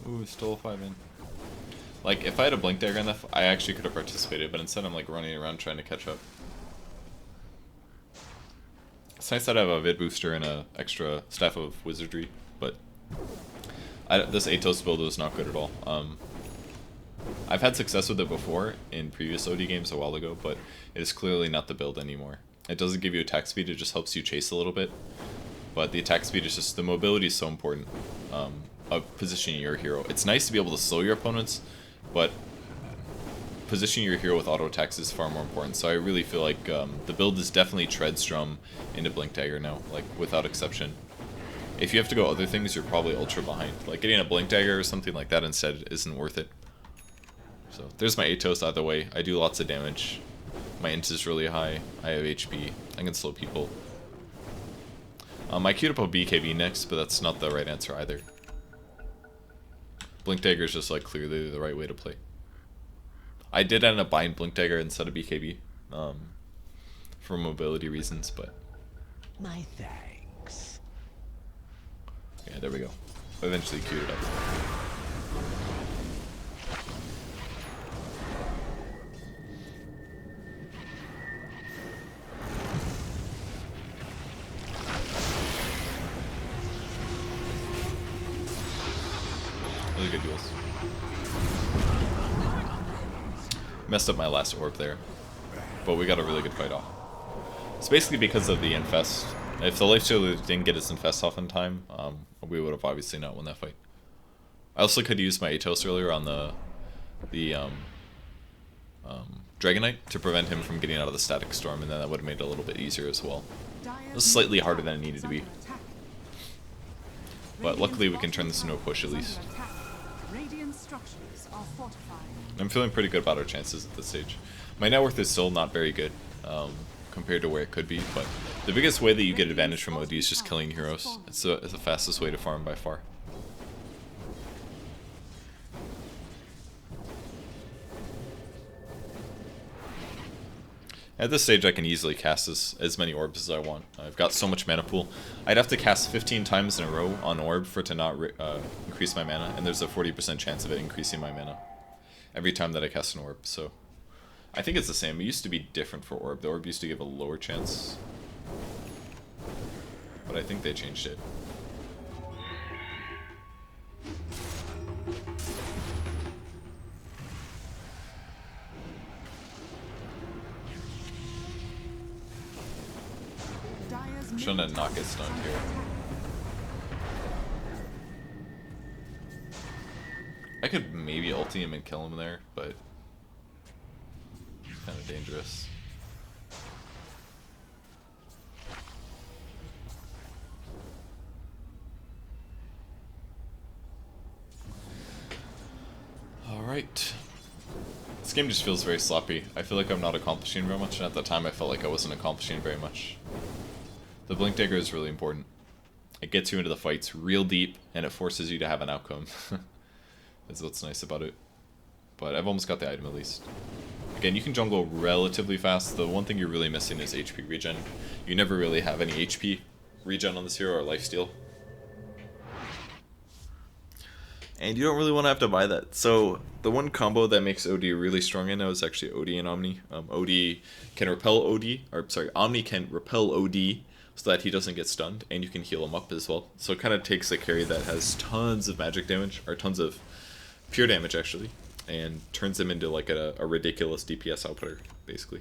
Ooh, stole 5 in. Like, if I had a Blink Dagger enough, I actually could have participated, but instead I'm like running around trying to catch up. It's nice that I have a vid booster and a extra Staff of Wizardry, but this Atos build was not good at all. I've had success with it before in previous OD games a while ago, but it is clearly not the build anymore. It doesn't give you attack speed, it just helps you chase a little bit. But the attack speed is just, the mobility is so important of positioning your hero. It's nice to be able to slow your opponents, but positioning your hero with auto attacks is far more important. So I really feel like the build is definitely Treadstrom into Blink Dagger now, like without exception. If you have to go other things, you're probably ultra behind. Like getting a Blink Dagger or something like that instead isn't worth it. So there's my Atos either way. I do lots of damage. My int is really high. I have HP. I can slow people. I queued up a BKB next, but that's not the right answer either. Blink Dagger is just like clearly the right way to play. I did end up buying Blink Dagger instead of BKB for mobility reasons, but My thanks. yeah, there we go. I eventually queued it up. Really good duels. Messed up my last orb there, but we got a really good fight off. It's basically because of the infest. If the lifestealer didn't get his infest off in time, we would have obviously not won that fight. I also could use my Atos earlier on the Dragonite to prevent him from getting out of the static storm, and then that would have made it a little bit easier as well. It was slightly harder than it needed to be. But luckily we can turn this into a push at least. I'm feeling pretty good about our chances at this stage. My net worth is still not very good compared to where it could be, but the biggest way that you get advantage from OD is just killing heroes. It's the fastest way to farm by far. At this stage I can easily cast as many orbs as I want. I've got so much mana pool. I'd have to cast 15 times in a row on orb for it to not increase my mana, and there's a 40% chance of it increasing my mana every time that I cast an orb, so I think it's the same. It used to be different for orb. The orb used to give a lower chance, but I think they changed it. I'm trying to not get stunned here. I could maybe ulti him and kill him there, but it's kind of dangerous. Alright. This game just feels very sloppy. I feel like I'm not accomplishing very much, and at the time I felt like I wasn't accomplishing very much. The Blink Dagger is really important. It gets you into the fights real deep, and it forces you to have an outcome. That's what's nice about it. But I've almost got the item at least. Again, you can jungle relatively fast. The one thing you're really missing is HP regen. You never really have any HP regen on this hero or lifesteal. And you don't really want to have to buy that. So the one combo that makes OD really strong right now is actually OD and Omni. OD can repel OD, or sorry, Omni can repel OD so that he doesn't get stunned, and you can heal him up as well. So it kind of takes a carry that has tons of magic damage, or tons of pure damage actually, and turns him into like a ridiculous DPS outputter, basically.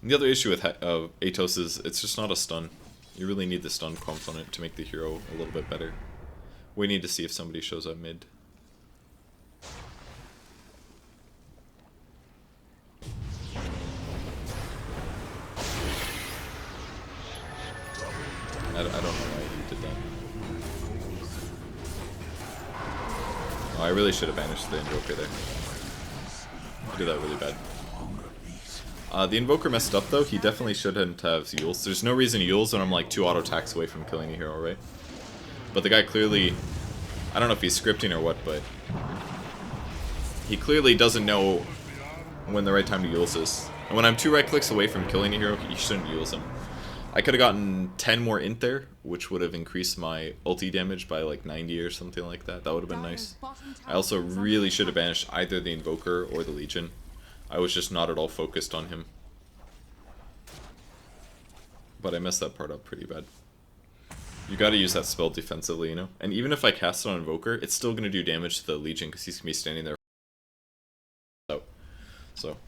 And the other issue with Atos is it's just not a stun. You really need the stun component to make the hero a little bit better. We need to see if somebody shows up mid. I don't know why he did that. Oh, I really should have banished the Invoker there. I did that really bad. The Invoker messed up though. He definitely shouldn't have Yules. There's no reason Yules when I'm like 2 auto attacks away from killing a hero, right? But the guy clearly, I don't know if he's scripting or what, but he clearly doesn't know when the right time to Yules is. And when I'm 2 right clicks away from killing a hero, you shouldn't Yules him. I could have gotten 10 more int there, which would have increased my ulti damage by like 90 or something like that. That would have been nice. I also really should have banished either the Invoker or the Legion. I was just not at all focused on him. But I messed that part up pretty bad. You gotta use that spell defensively, you know? And even if I cast it on Invoker, it's still gonna do damage to the Legion because he's gonna be standing there. So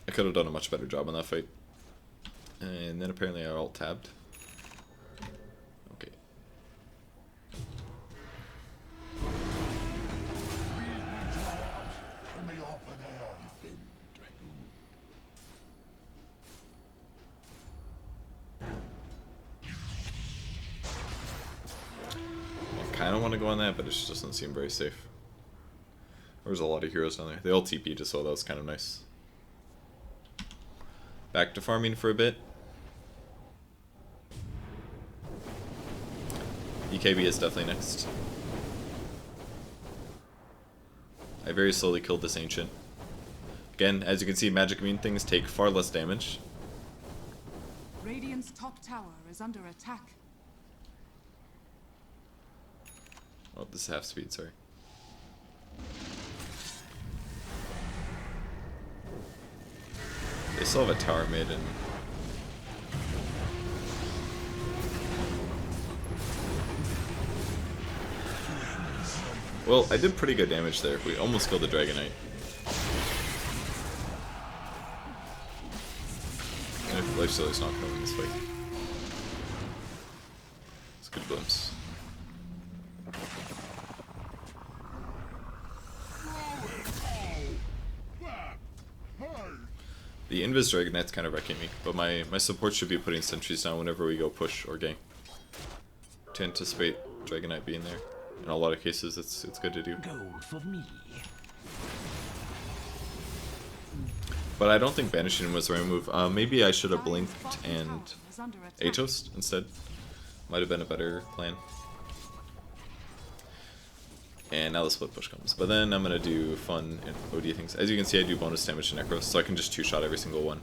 I could have done a much better job on that fight. And then apparently I alt tabbed. Okay. I kind of want to go on that, but it just doesn't seem very safe. There's a lot of heroes down there. They all TP'd as well, that was kind of nice. Back to farming for a bit. EKB is definitely next. I very slowly killed this Ancient. Again, as you can see, magic immune things take far less damage. Radiant's top tower is under attack. Oh, this is half speed, sorry. They still have a tower mid and... Well, I did pretty good damage there. We almost killed the Dragonite. still he's not going to win this fight. It's a good glimpse. The Invis Dragon Knight's kind of wrecking me, but my support should be putting sentries down whenever we go push or gank. To anticipate Dragon Knight being there. In a lot of cases, it's good to do. Gold for me. But I don't think banishing him was the right move. Maybe I should have blinked and Atos instead. Might have been a better plan. And now the split push comes. But then I'm going to do fun and OD things. As you can see, I do bonus damage to Necros, so I can just two-shot every single one.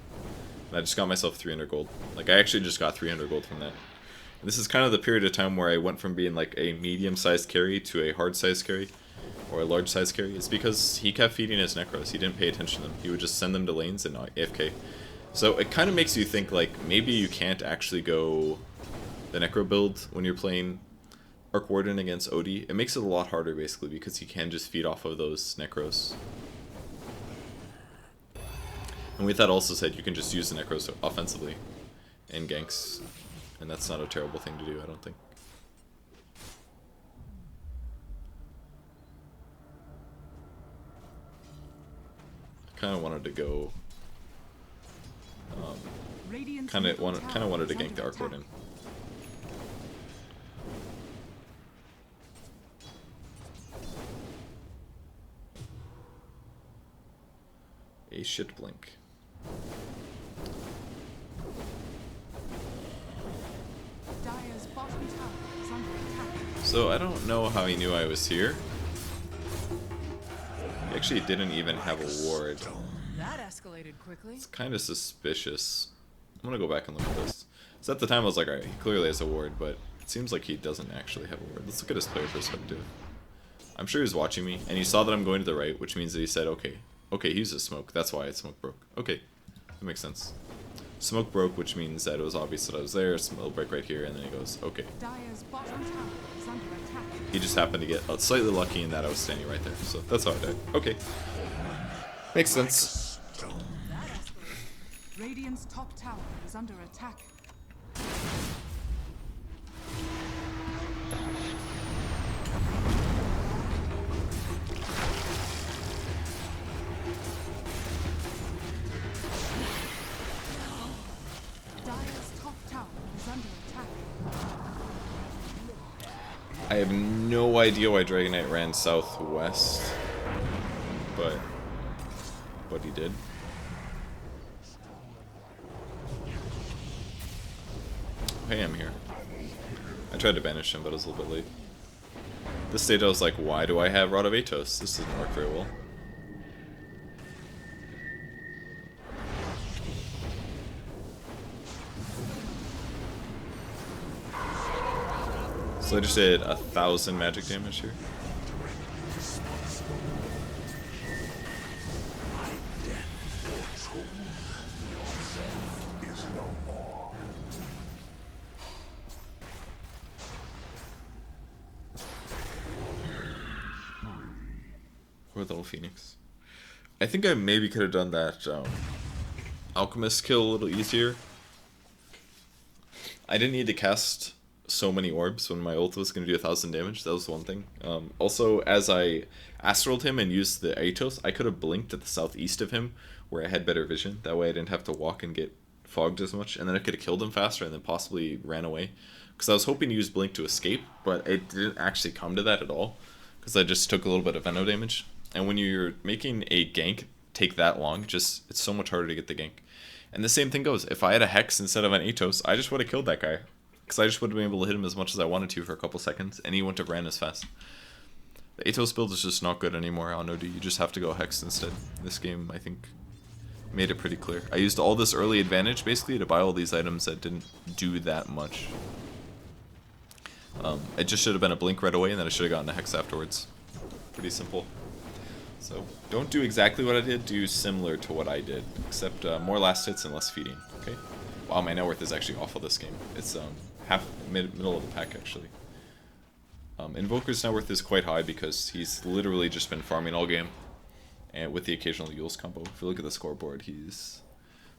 And I just got myself 300 gold. Like, I actually just got 300 gold from that. And this is kind of the period of time where I went from being like a medium-sized carry to a hard-sized carry. Or a large-sized carry. It's because he kept feeding his Necros. He didn't pay attention to them. He would just send them to lanes and AFK. So it kind of makes you think, like, maybe you can't actually go the Necro build when you're playing Arc Warden against OD. It makes it a lot harder, basically, because you can just feed off of those Necros. And with that also said, you can just use the Necros offensively in ganks. And that's not a terrible thing to do, I don't think. Kind of wanted to go. Kind of wanted to gank the Arc Warden. A shit blink. Dire's bottom tower is under attack. So I don't know how he knew I was here. He actually didn't even have a ward. That escalated quickly. It's kind of suspicious. I'm gonna go back and look at this. So at the time I was like, alright, he clearly has a ward, but it seems like he doesn't actually have a ward. Let's look at his player perspective. I'm sure he was watching me, and he saw that I'm going to the right, which means that he said, okay, he uses smoke, that's why smoke broke. Okay, that makes sense. Smoke broke, which means that it was obvious that I was there, smoke break right here, and then he goes, okay. Dire's bottom tower is under attack. He just happened to get slightly lucky in that I was standing right there, so that's how I died. Okay. Makes sense. That escalated. Radiant's top tower is under attack. Dire's top tower is under attack. I have no idea why Dragon Knight ran southwest, but he did. Hey, I'm here. I tried to banish him, but it was a little bit late. This stage I was like, why do I have Rod of Atos? This didn't work very well. So I just did 1,000 magic damage here. Or the little Phoenix. I think I maybe could have done that Alchemist kill a little easier. I didn't need to cast so many orbs when my ult was going to do 1,000 damage. That was one thing. Also, as I astraled him and used the Atos, I could have blinked at the southeast of him where I had better vision. That way I didn't have to walk and get fogged as much. And then I could have killed him faster and then possibly ran away. Because I was hoping to use blink to escape, but it didn't actually come to that at all. Because I just took a little bit of Veno damage. And when you're making a gank take that long, it's so much harder to get the gank. And the same thing goes. If I had a Hex instead of an Atos, I just would have killed that guy. Because I just would have been able to hit him as much as I wanted to for a couple seconds, and he wouldn't have ran as fast. The Atos build is just not good anymore on OD. You just have to go Hex instead. This game, I think, made it pretty clear. I used all this early advantage, basically, to buy all these items that didn't do that much. It just should have been a blink right away, and then I should have gotten a Hex afterwards. Pretty simple. So, don't do exactly what I did, do similar to what I did, except more last hits and less feeding, okay? Wow, my net worth is actually awful this game. It's middle of the pack, actually. Invoker's net worth is quite high because he's literally just been farming all game, and with the occasional Yule's combo. If you look at the scoreboard, he's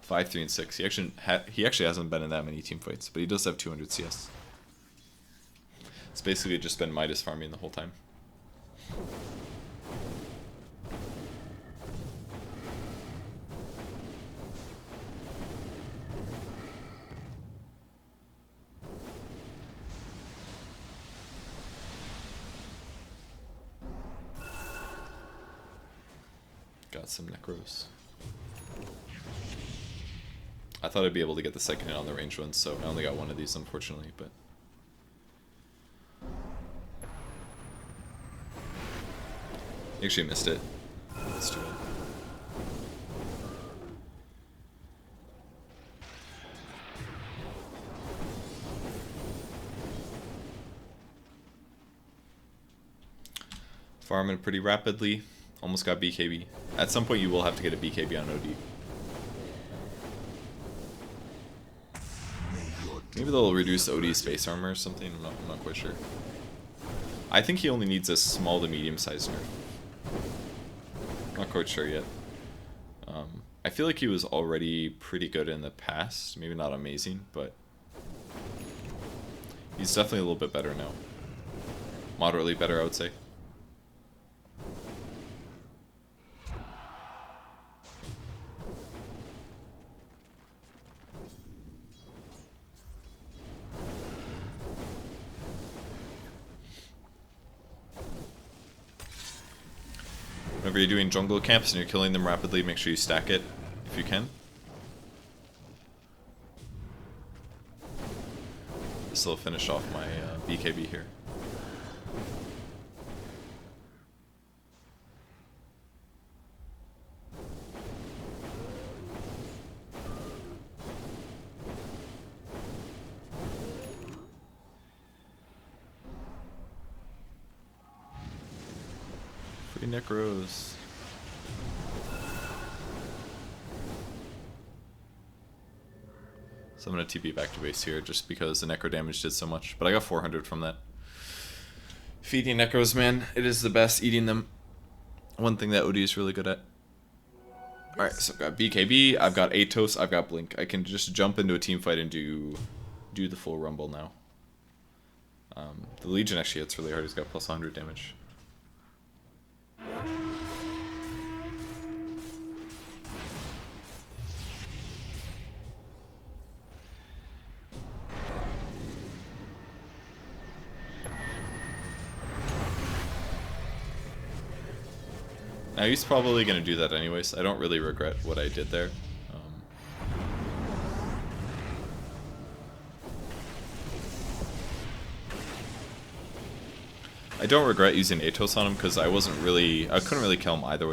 5, 3, and 6. He actually hasn't been in that many team fights, but he does have 200 CS. It's basically just been Midas farming the whole time. Got some Necros. I thought I'd be able to get the second hit on the ranged ones, so I only got one of these, unfortunately, but... Actually missed it. That's too bad. Farming pretty rapidly. Almost got BKB. At some point you will have to get a BKB on OD. Maybe they'll reduce OD space armor or something, I'm not quite sure. I think he only needs a small to medium sized nerf. Not quite sure yet. I feel like he was already pretty good in the past. Maybe not amazing, but he's definitely a little bit better now. Moderately better, I would say. Whenever you're doing jungle camps and you're killing them rapidly, make sure you stack it if you can. This will finish off my BKB here. Free Necros. So I'm going to TP back to base here just because the Necro damage did so much. But I got 400 from that. Feeding Necros, man. It is the best, eating them. One thing that OD is really good at. Alright, so I've got BKB, I've got Atos, I've got Blink. I can just jump into a team fight and do the full rumble now. The Legion actually hits really hard. He's got plus 100 damage. Now he's probably going to do that anyways. I don't really regret what I did there. I don't regret using Atos on him because I couldn't really kill him either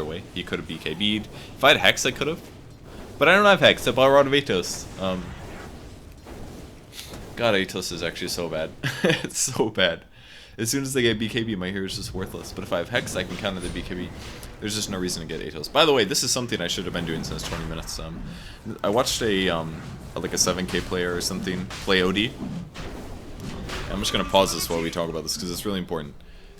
way. He could have BKB'd. If I had Hex, I could have. But I don't have Hex, I bought a rod of Atos. God, Atos is actually so bad. It's so bad. As soon as they get BKB, my hero is just worthless. But if I have Hex, I can counter the BKB. There's just no reason to get Atos. By the way, this is something I should have been doing since 20 minutes. I watched like a 7K player or something play OD. I'm just going to pause this while we talk about this because it's really important.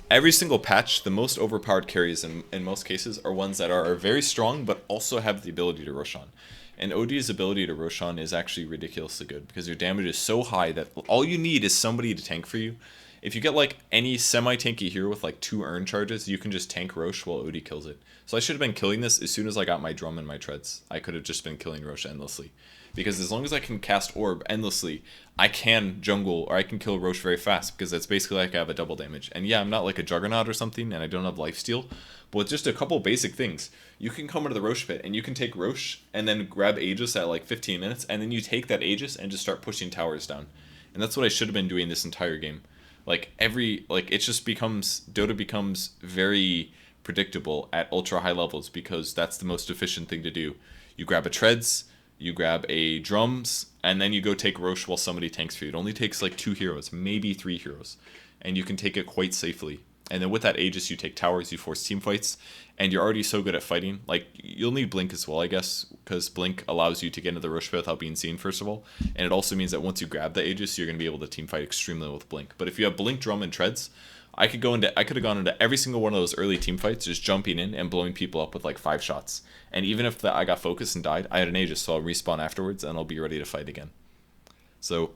Every single patch, the most overpowered carries in most cases are ones that are very strong but also have the ability to rush on. And OD's ability to rush on is actually ridiculously good because your damage is so high that all you need is somebody to tank for you. If you get like any semi-tanky hero with like 2 urn charges, you can just tank Rosh while OD kills it. So I should have been killing this as soon as I got my drum and my treads. I could have just been killing Rosh endlessly. Because as long as I can cast Orb endlessly, I can jungle or I can kill Rosh very fast because that's basically like I have a double damage. And yeah, I'm not like a Juggernaut or something and I don't have lifesteal, but with just a couple basic things, you can come into the Rosh pit and you can take Rosh and then grab Aegis at like 15 minutes and then you take that Aegis and just start pushing towers down. And that's what I should have been doing this entire game. It just becomes, Dota becomes very predictable at ultra high levels because that's the most efficient thing to do. You grab a treads, you grab a drums, and then you go take Rosh while somebody tanks for you. It only takes like 2 heroes, maybe 3 heroes, and you can take it quite safely. And then with that Aegis, you take towers, you force team fights, and you're already so good at fighting. Like, you'll need Blink as well, I guess, because Blink allows you to get into the Rosh pit without being seen, first of all. And it also means that once you grab the Aegis, you're going to be able to team fight extremely well with Blink. But if you have Blink, Drum, and Treads, I could have gone into every single one of those early team fights, just jumping in and blowing people up with like 5 shots. And even if I got focused and died, I had an Aegis, so I'll respawn afterwards and I'll be ready to fight again. So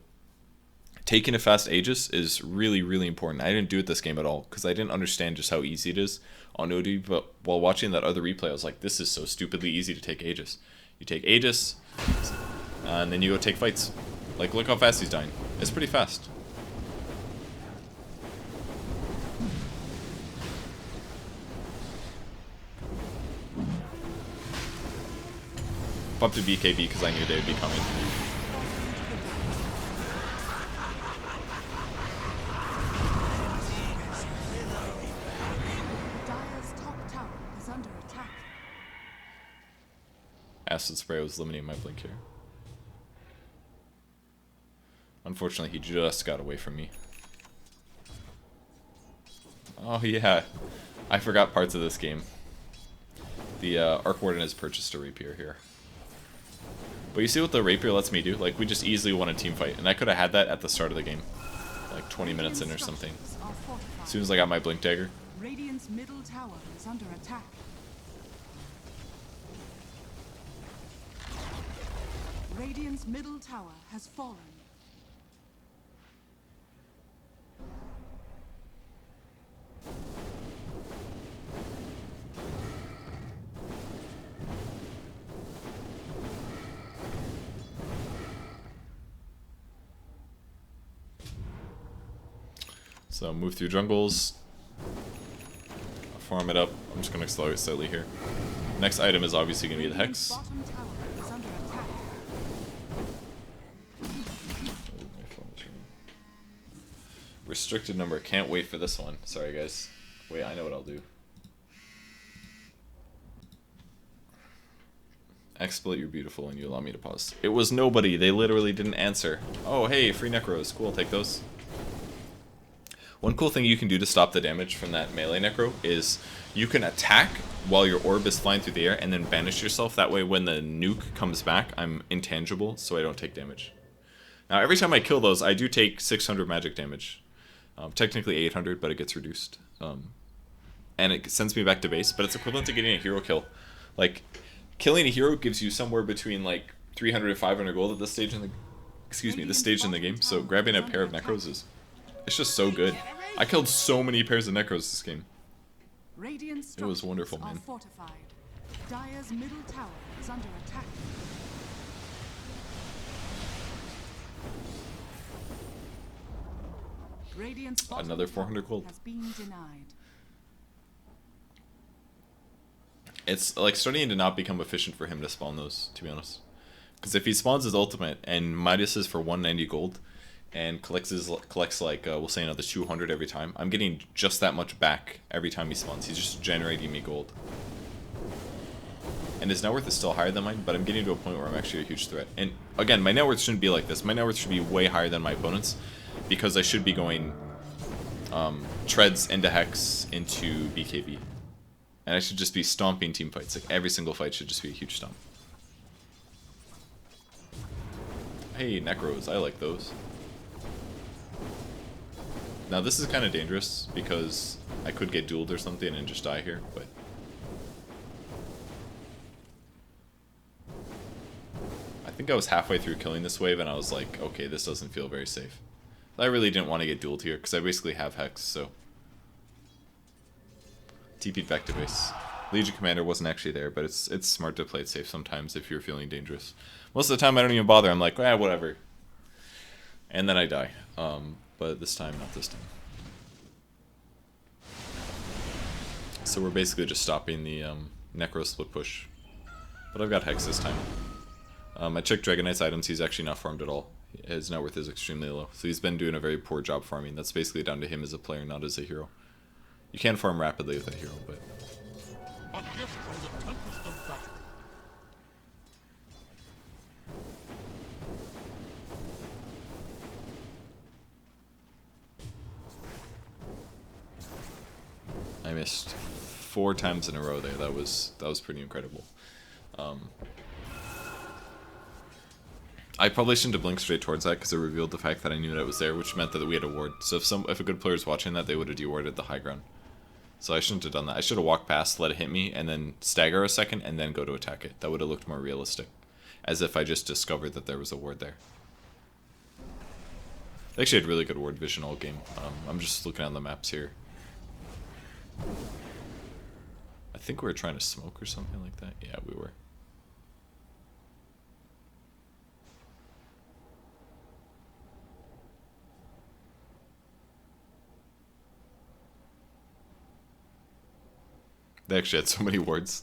taking a fast Aegis is really, really important. I didn't do it this game at all because I didn't understand just how easy it is on OD. But while watching that other replay, I was like, this is so stupidly easy to take Aegis. You take Aegis, and then you go take fights. Like, look how fast he's dying. It's pretty fast. Up to BKB because I knew they would be coming. Dire's top tower is under attack. Acid spray was limiting my blink here. Unfortunately, he just got away from me. Oh yeah, I forgot parts of this game. The Arc Warden has purchased a rapier here. But you see what the rapier lets me do? Like, we just easily won a team fight, and I could have had that at the start of the game. Like 20 minutes in or something. As soon as I got my blink dagger. Radiant's middle tower is under attack. Radiant's middle tower has fallen. So move through jungles, farm it up. I'm just going to slow it slightly here. Next item is obviously going to be the Hex. Bottom tower is under attack. Restricted number, can't wait for this one. Sorry guys. Wait, I know what I'll do. Exploit, you're beautiful and you allow me to pause. It was nobody, they literally didn't answer. Oh hey, free necros, cool, take those. One cool thing you can do to stop the damage from that melee necro is you can attack while your orb is flying through the air and then banish yourself. That way when the nuke comes back, I'm intangible, so I don't take damage. Now every time I kill those, I do take 600 magic damage. Technically 800, but it gets reduced. And it sends me back to base, but it's equivalent to getting a hero kill. Like, killing a hero gives you somewhere between like 300 to 500 gold at this stage in the... Excuse me, this stage in the game, so grabbing a pair of necros is... It's just so good. I killed so many pairs of necros this game. It was wonderful, man. Dire's middle tower is under attack. Radiant's Another 400 gold. has been denied. It's like starting to not become efficient for him to spawn those, to be honest. Because if he spawns his ultimate and Midas is for 190 gold and collects like, we'll say another 200 every time, I'm getting just that much back every time he spawns. He's just generating me gold. And his net worth is still higher than mine, but I'm getting to a point where I'm actually a huge threat. And again, my net worth shouldn't be like this. My net worth should be way higher than my opponent's, because I should be going treads into Hex into BKB. And I should just be stomping team fights. Like every single fight should just be a huge stomp. Hey, Necros, I like those. Now this is kind of dangerous because I could get dueled or something and just die here, but... I think I was halfway through killing this wave and I was like, okay, this doesn't feel very safe. I really didn't want to get dueled here because I basically have Hex, so... TP'd back to base. Legion Commander wasn't actually there, but it's smart to play it safe sometimes if you're feeling dangerous. Most of the time I don't even bother, I'm like, ah, whatever. And then I die. But this time, not this time. So we're basically just stopping the Necro split push. But I've got Hex this time. I checked Dragon Knight's items, he's actually not farmed at all. His net worth is extremely low. So he's been doing a very poor job farming. That's basically down to him as a player, not as a hero. You can farm rapidly with a hero, but... A gift from the Tempest of Battle. I missed 4 times in a row there. That was pretty incredible. I probably shouldn't have blinked straight towards that because it revealed the fact that I knew that it was there, which meant that we had a ward. So if a good player is watching that, they would have dewarded the high ground. So I shouldn't have done that. I should have walked past, let it hit me, and then stagger a second, and then go to attack it. That would have looked more realistic. As if I just discovered that there was a ward there. They actually had really good ward vision all game. I'm just looking on the maps here. I think we were trying to smoke or something like that. Yeah, we were. They actually had so many wards.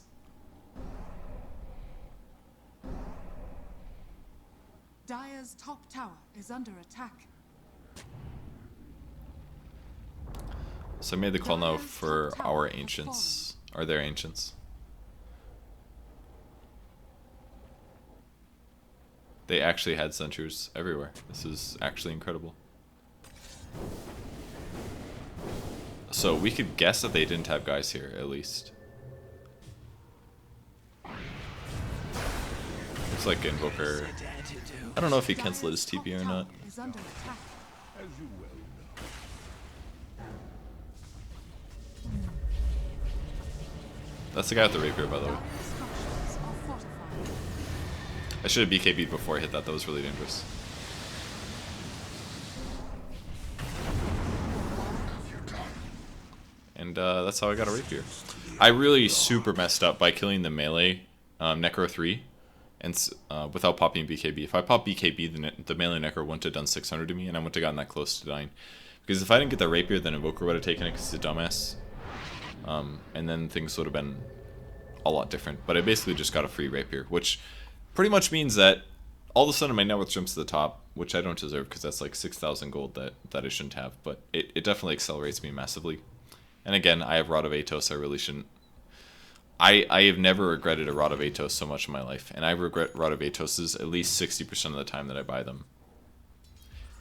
Dire's top tower is under attack. So I made the call now for our ancients. Are there ancients? They actually had sentries everywhere. This is actually incredible. So we could guess that they didn't have guys here, at least. Looks like Invoker. I don't know if he canceled his TP or not. That's the guy with the rapier, by the way. I should have BKB'd before I hit that. That was really dangerous. And that's how I got a rapier. I really super messed up by killing the melee Necro 3 and without popping BKB. If I pop BKB, the melee Necro wouldn't have done 600 to me, and I wouldn't have gotten that close to dying. Because if I didn't get the rapier, then Invoker would have taken it because he's a dumbass. And then things would have been a lot different. But I basically just got a free rapier, which pretty much means that all of a sudden my net worth jumps to the top, which I don't deserve because that's like 6,000 gold that I shouldn't have. But it definitely accelerates me massively. And again, I have Rod of Atos, I really shouldn't. I have never regretted a Rod of Atos so much in my life, and I regret Rod of Atoses at least 60% of the time that I buy them.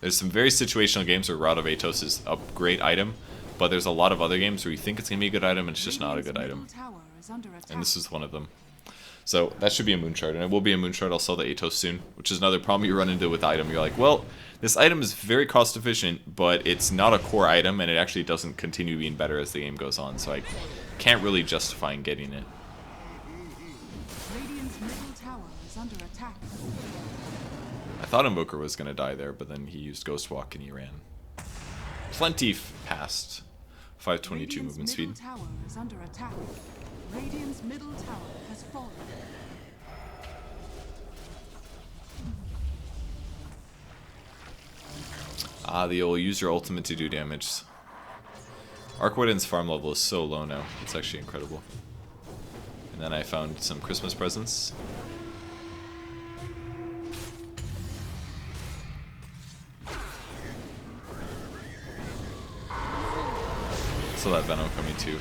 There's some very situational games where Rod of Atos is a great item, but there's a lot of other games where you think it's going to be a good item and it's just not a good item. And this is one of them. So that should be a Moonshard, and it will be a Moonshard. I'll sell the Atos soon, which is another problem you run into with the item. You're like, well, this item is very cost efficient, but it's not a core item, and it actually doesn't continue being better as the game goes on, so I can't really justify in getting it. I thought Invoker was going to die there, but then he used Ghost Walk and he ran. Plenty past 522 movement speed. Radiant's middle tower has fallen. The old use your ultimate to do damage. Arkwooden's farm level is so low now. It's actually incredible. And then I found some Christmas presents. So that Venom coming too.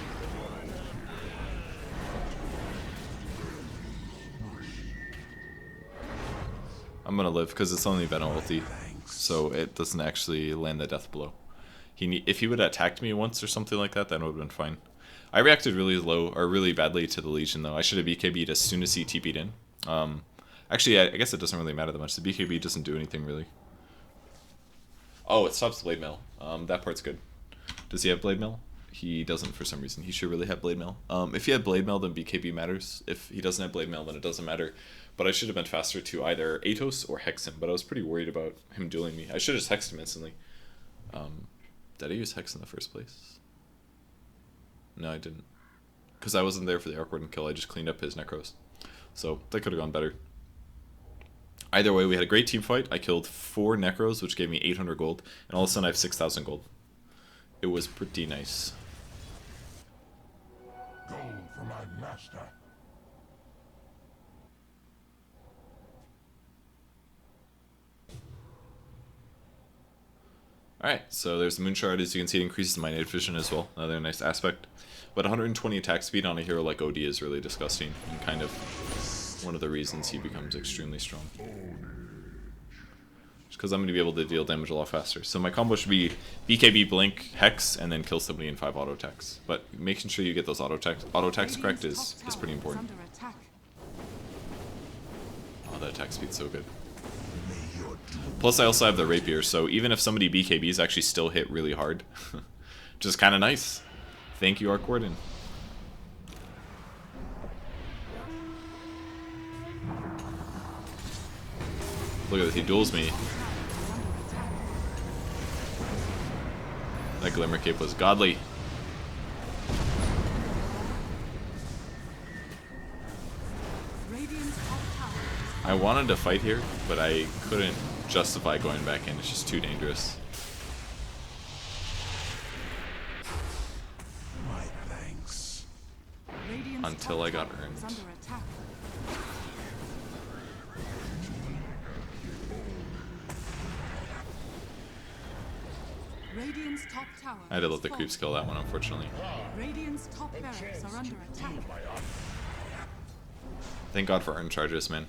I'm gonna live because it's only Venom ulti, so it doesn't actually land the death blow. If he would have attacked me once or something like that, then it would have been fine. I reacted really badly to the Legion though. I should have BKB'd as soon as he TP'd in. Actually, I guess it doesn't really matter that much. The BKB doesn't do anything really. Oh, it stops Blade Mail. That part's good. Does he have Blade Mail? He doesn't for some reason. He should really have Blade Mail. If he had Blade Mail, then BKB matters. If he doesn't have Blade Mail, then it doesn't matter. But I should have been faster to either Atos or Hex him, but I was pretty worried about him dueling me. I should have just hexed him instantly. Did I use Hex in the first place? No, I didn't. Because I wasn't there for the Arkward kill, I just cleaned up his Necros. So, that could have gone better. Either way, we had a great team fight. I killed 4 Necros, which gave me 800 gold, and all of a sudden I have 6,000 gold. It was pretty nice. Gold for my master. Alright, so there's the Moonshard. As you can see, it increases my night vision as well. Another nice aspect. But 120 attack speed on a hero like OD is really disgusting, and kind of one of the reasons he becomes extremely strong. Just because I'm going to be able to deal damage a lot faster. So my combo should be BKB, Blink, Hex, and then kill somebody in 5 auto attacks. But making sure you get those auto attacks correct is pretty important. Oh, that attack speed's so good. Plus, I also have the rapier, so even if somebody BKBs, actually still hit really hard. Which is kind of nice. Thank you, Arc Warden. Look at this, he duels me. That Glimmer Cape was godly. I wanted to fight here, but I couldn't justify going back in. It's just too dangerous. My thanks. Until I got earned. Radiant's top tower I had to let has the creeps kill that one, unfortunately. Radiant's top barracks are under attack. Thank God for earned charges, man.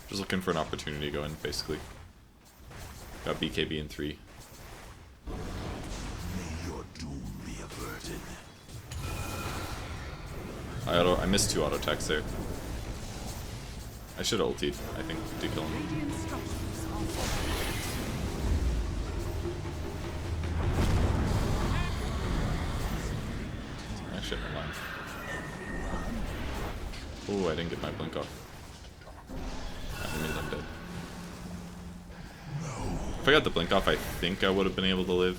Just looking for an opportunity to go in, basically. Got BKB in 3. May your doom be averted. I missed 2 auto attacks there. I should have ultied, I think, to kill him. Radiant structures are Actually, never mind. Oh, I didn't get my blink off. That means I'm dead. If I got the blink off, I think I would have been able to live.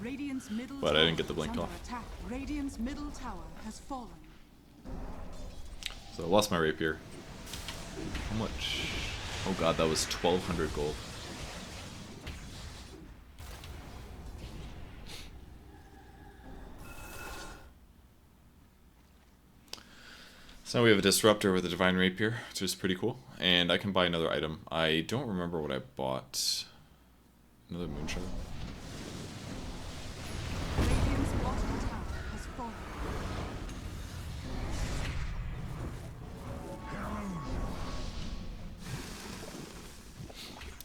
Radiant's middle But I didn't tower get the blink is under off. attack. Radiant's middle tower has fallen. So I lost my rapier. How much? Oh god, that was 1,200 gold. So now we have a disruptor with a divine rapier, which is pretty cool. And I can buy another item. I don't remember what I bought. Another Moonshard. Radiant's bottom tower has fallen.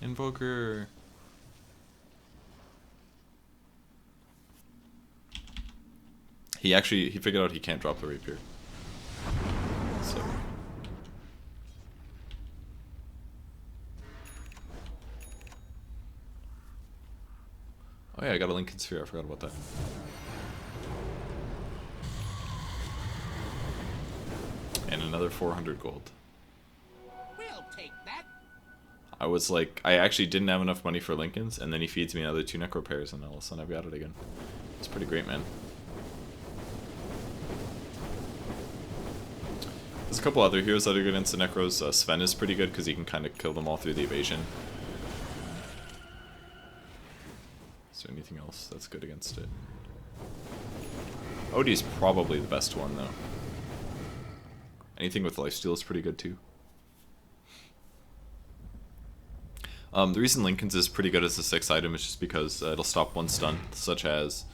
Invoker. He figured out he can't drop the rapier. So. Oh yeah, I got a Lincoln Sphere, I forgot about that. And another 400 gold. We'll take that. I was like, I actually didn't have enough money for Lincolns, and then he feeds me another 2 Necro pairs, and all of a sudden I've got it again. It's pretty great, man. There's a couple other heroes that are good against the Necros. Sven is pretty good because he can kind of kill them all through the evasion. Is there anything else that's good against it? Odie's probably the best one, though. Anything with lifesteal is pretty good, too. The reason Lincoln's is pretty good as the 6th item is just because it'll stop one stun, such as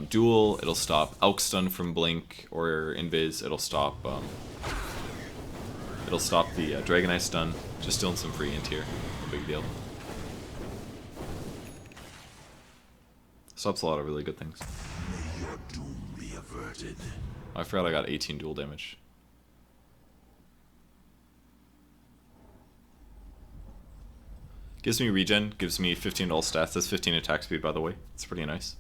Duel, it'll stop Elk Stun from Blink or Invis, it'll stop the Dragon Eye stun, just stealing some free int here, no big deal. Stops a lot of really good things. May your doom be averted. I forgot I got 18 dual damage. Gives me regen, gives me 15 all stats, that's 15 attack speed by the way, it's pretty nice.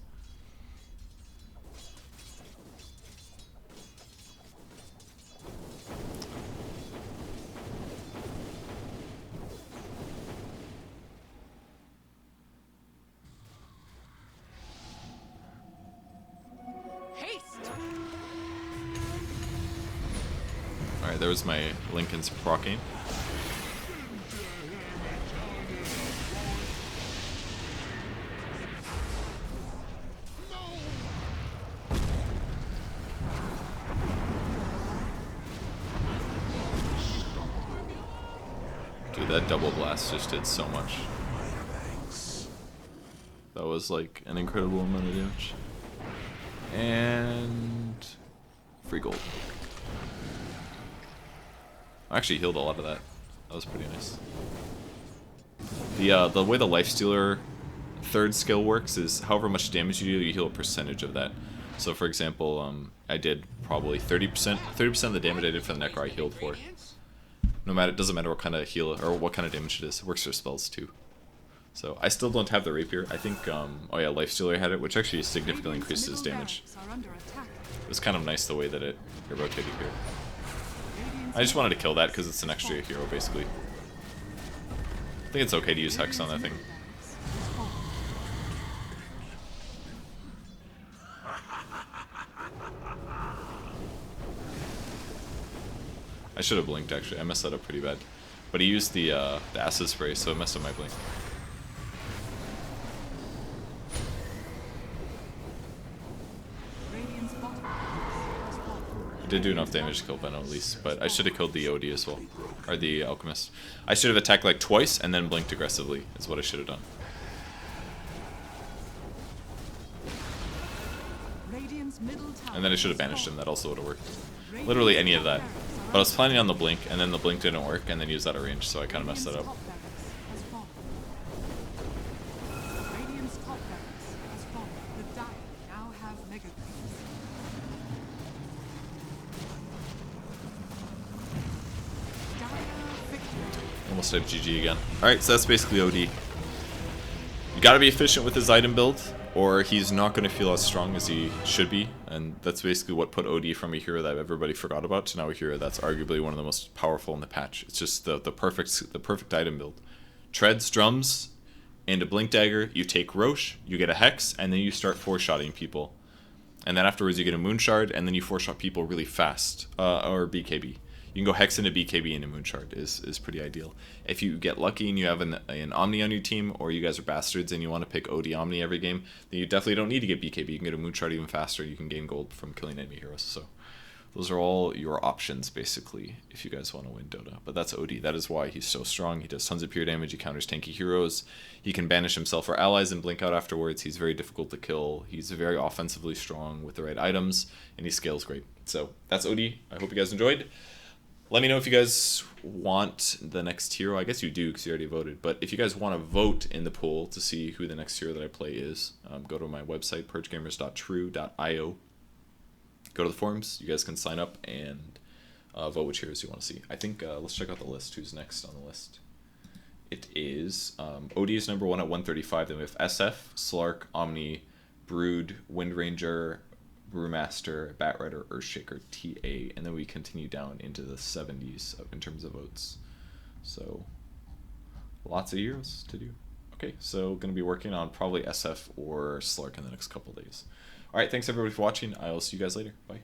Alright, there was my Lincoln's proccing. Dude, that double blast just did so much. That was like an incredible amount of damage. And free gold. I actually healed a lot of that. That was pretty nice. The way the Lifestealer third skill works is however much damage you do, you heal a percentage of that. So for example, I did probably 30% of the damage I did for the Necro I healed for. No matter, it doesn't matter what kind of heal or what kind of damage it is. It works for spells too. So I still don't have the rapier. I think, oh yeah, Lifestealer had it, which actually significantly increased his damage. It was kind of nice the way that it rotated here. I just wanted to kill that because it's an extra hero basically. I think it's okay to use Hex on that thing. I should have blinked actually. I messed that up pretty bad. But he used the acid spray, so it messed up my blink. I did do enough damage to kill Benno at least, but I should have killed the OD as well. Or the Alchemist. I should have attacked like twice and then blinked aggressively, is what I should have done. And then I should have banished him, that also would have worked. Literally any of that. But I was planning on the blink, and then the blink didn't work, and then used that at range, so I kind of messed that up. Almost typed GG again. Alright, so that's basically OD. You gotta be efficient with his item build, or he's not going to feel as strong as he should be, and that's basically what put OD from a hero that everybody forgot about to now a hero that's arguably one of the most powerful in the patch. It's just the perfect item build. Treads, drums, and a blink dagger. You take Rosh, you get a Hex, and then you start 4-shotting people. And then afterwards you get a Moonshard, and then you 4-shot people really fast, or BKB. You can go Hex into BKB into Moonshard is pretty ideal. If you get lucky and you have an Omni on your team, or you guys are bastards and you want to pick OD Omni every game, then you definitely don't need to get BKB. You can get a Moonshard even faster. You can gain gold from killing enemy heroes. So those are all your options, basically, if you guys want to win Dota. But that's OD. That is why he's so strong. He does tons of pure damage. He counters tanky heroes. He can banish himself or allies and blink out afterwards. He's very difficult to kill. He's very offensively strong with the right items, and he scales great. So that's OD. I hope you guys enjoyed. Let me know if you guys want the next hero. I guess you do because you already voted. But if you guys want to vote in the poll to see who the next hero that I play is, go to my website, purgegamers.true.io. Go to the forums. You guys can sign up and vote which heroes you want to see. I think, let's check out the list. Who's next on the list? It is, OD is number 1 at 135. Then we have SF, Slark, Omni, Brood, Wind Ranger, Brewmaster, Batrider, Earthshaker, TA, and then we continue down into the 70s in terms of votes. So, lots of heroes to do. Okay, so going to be working on probably SF or Slark in the next couple days. Alright, thanks everybody for watching. I'll see you guys later. Bye.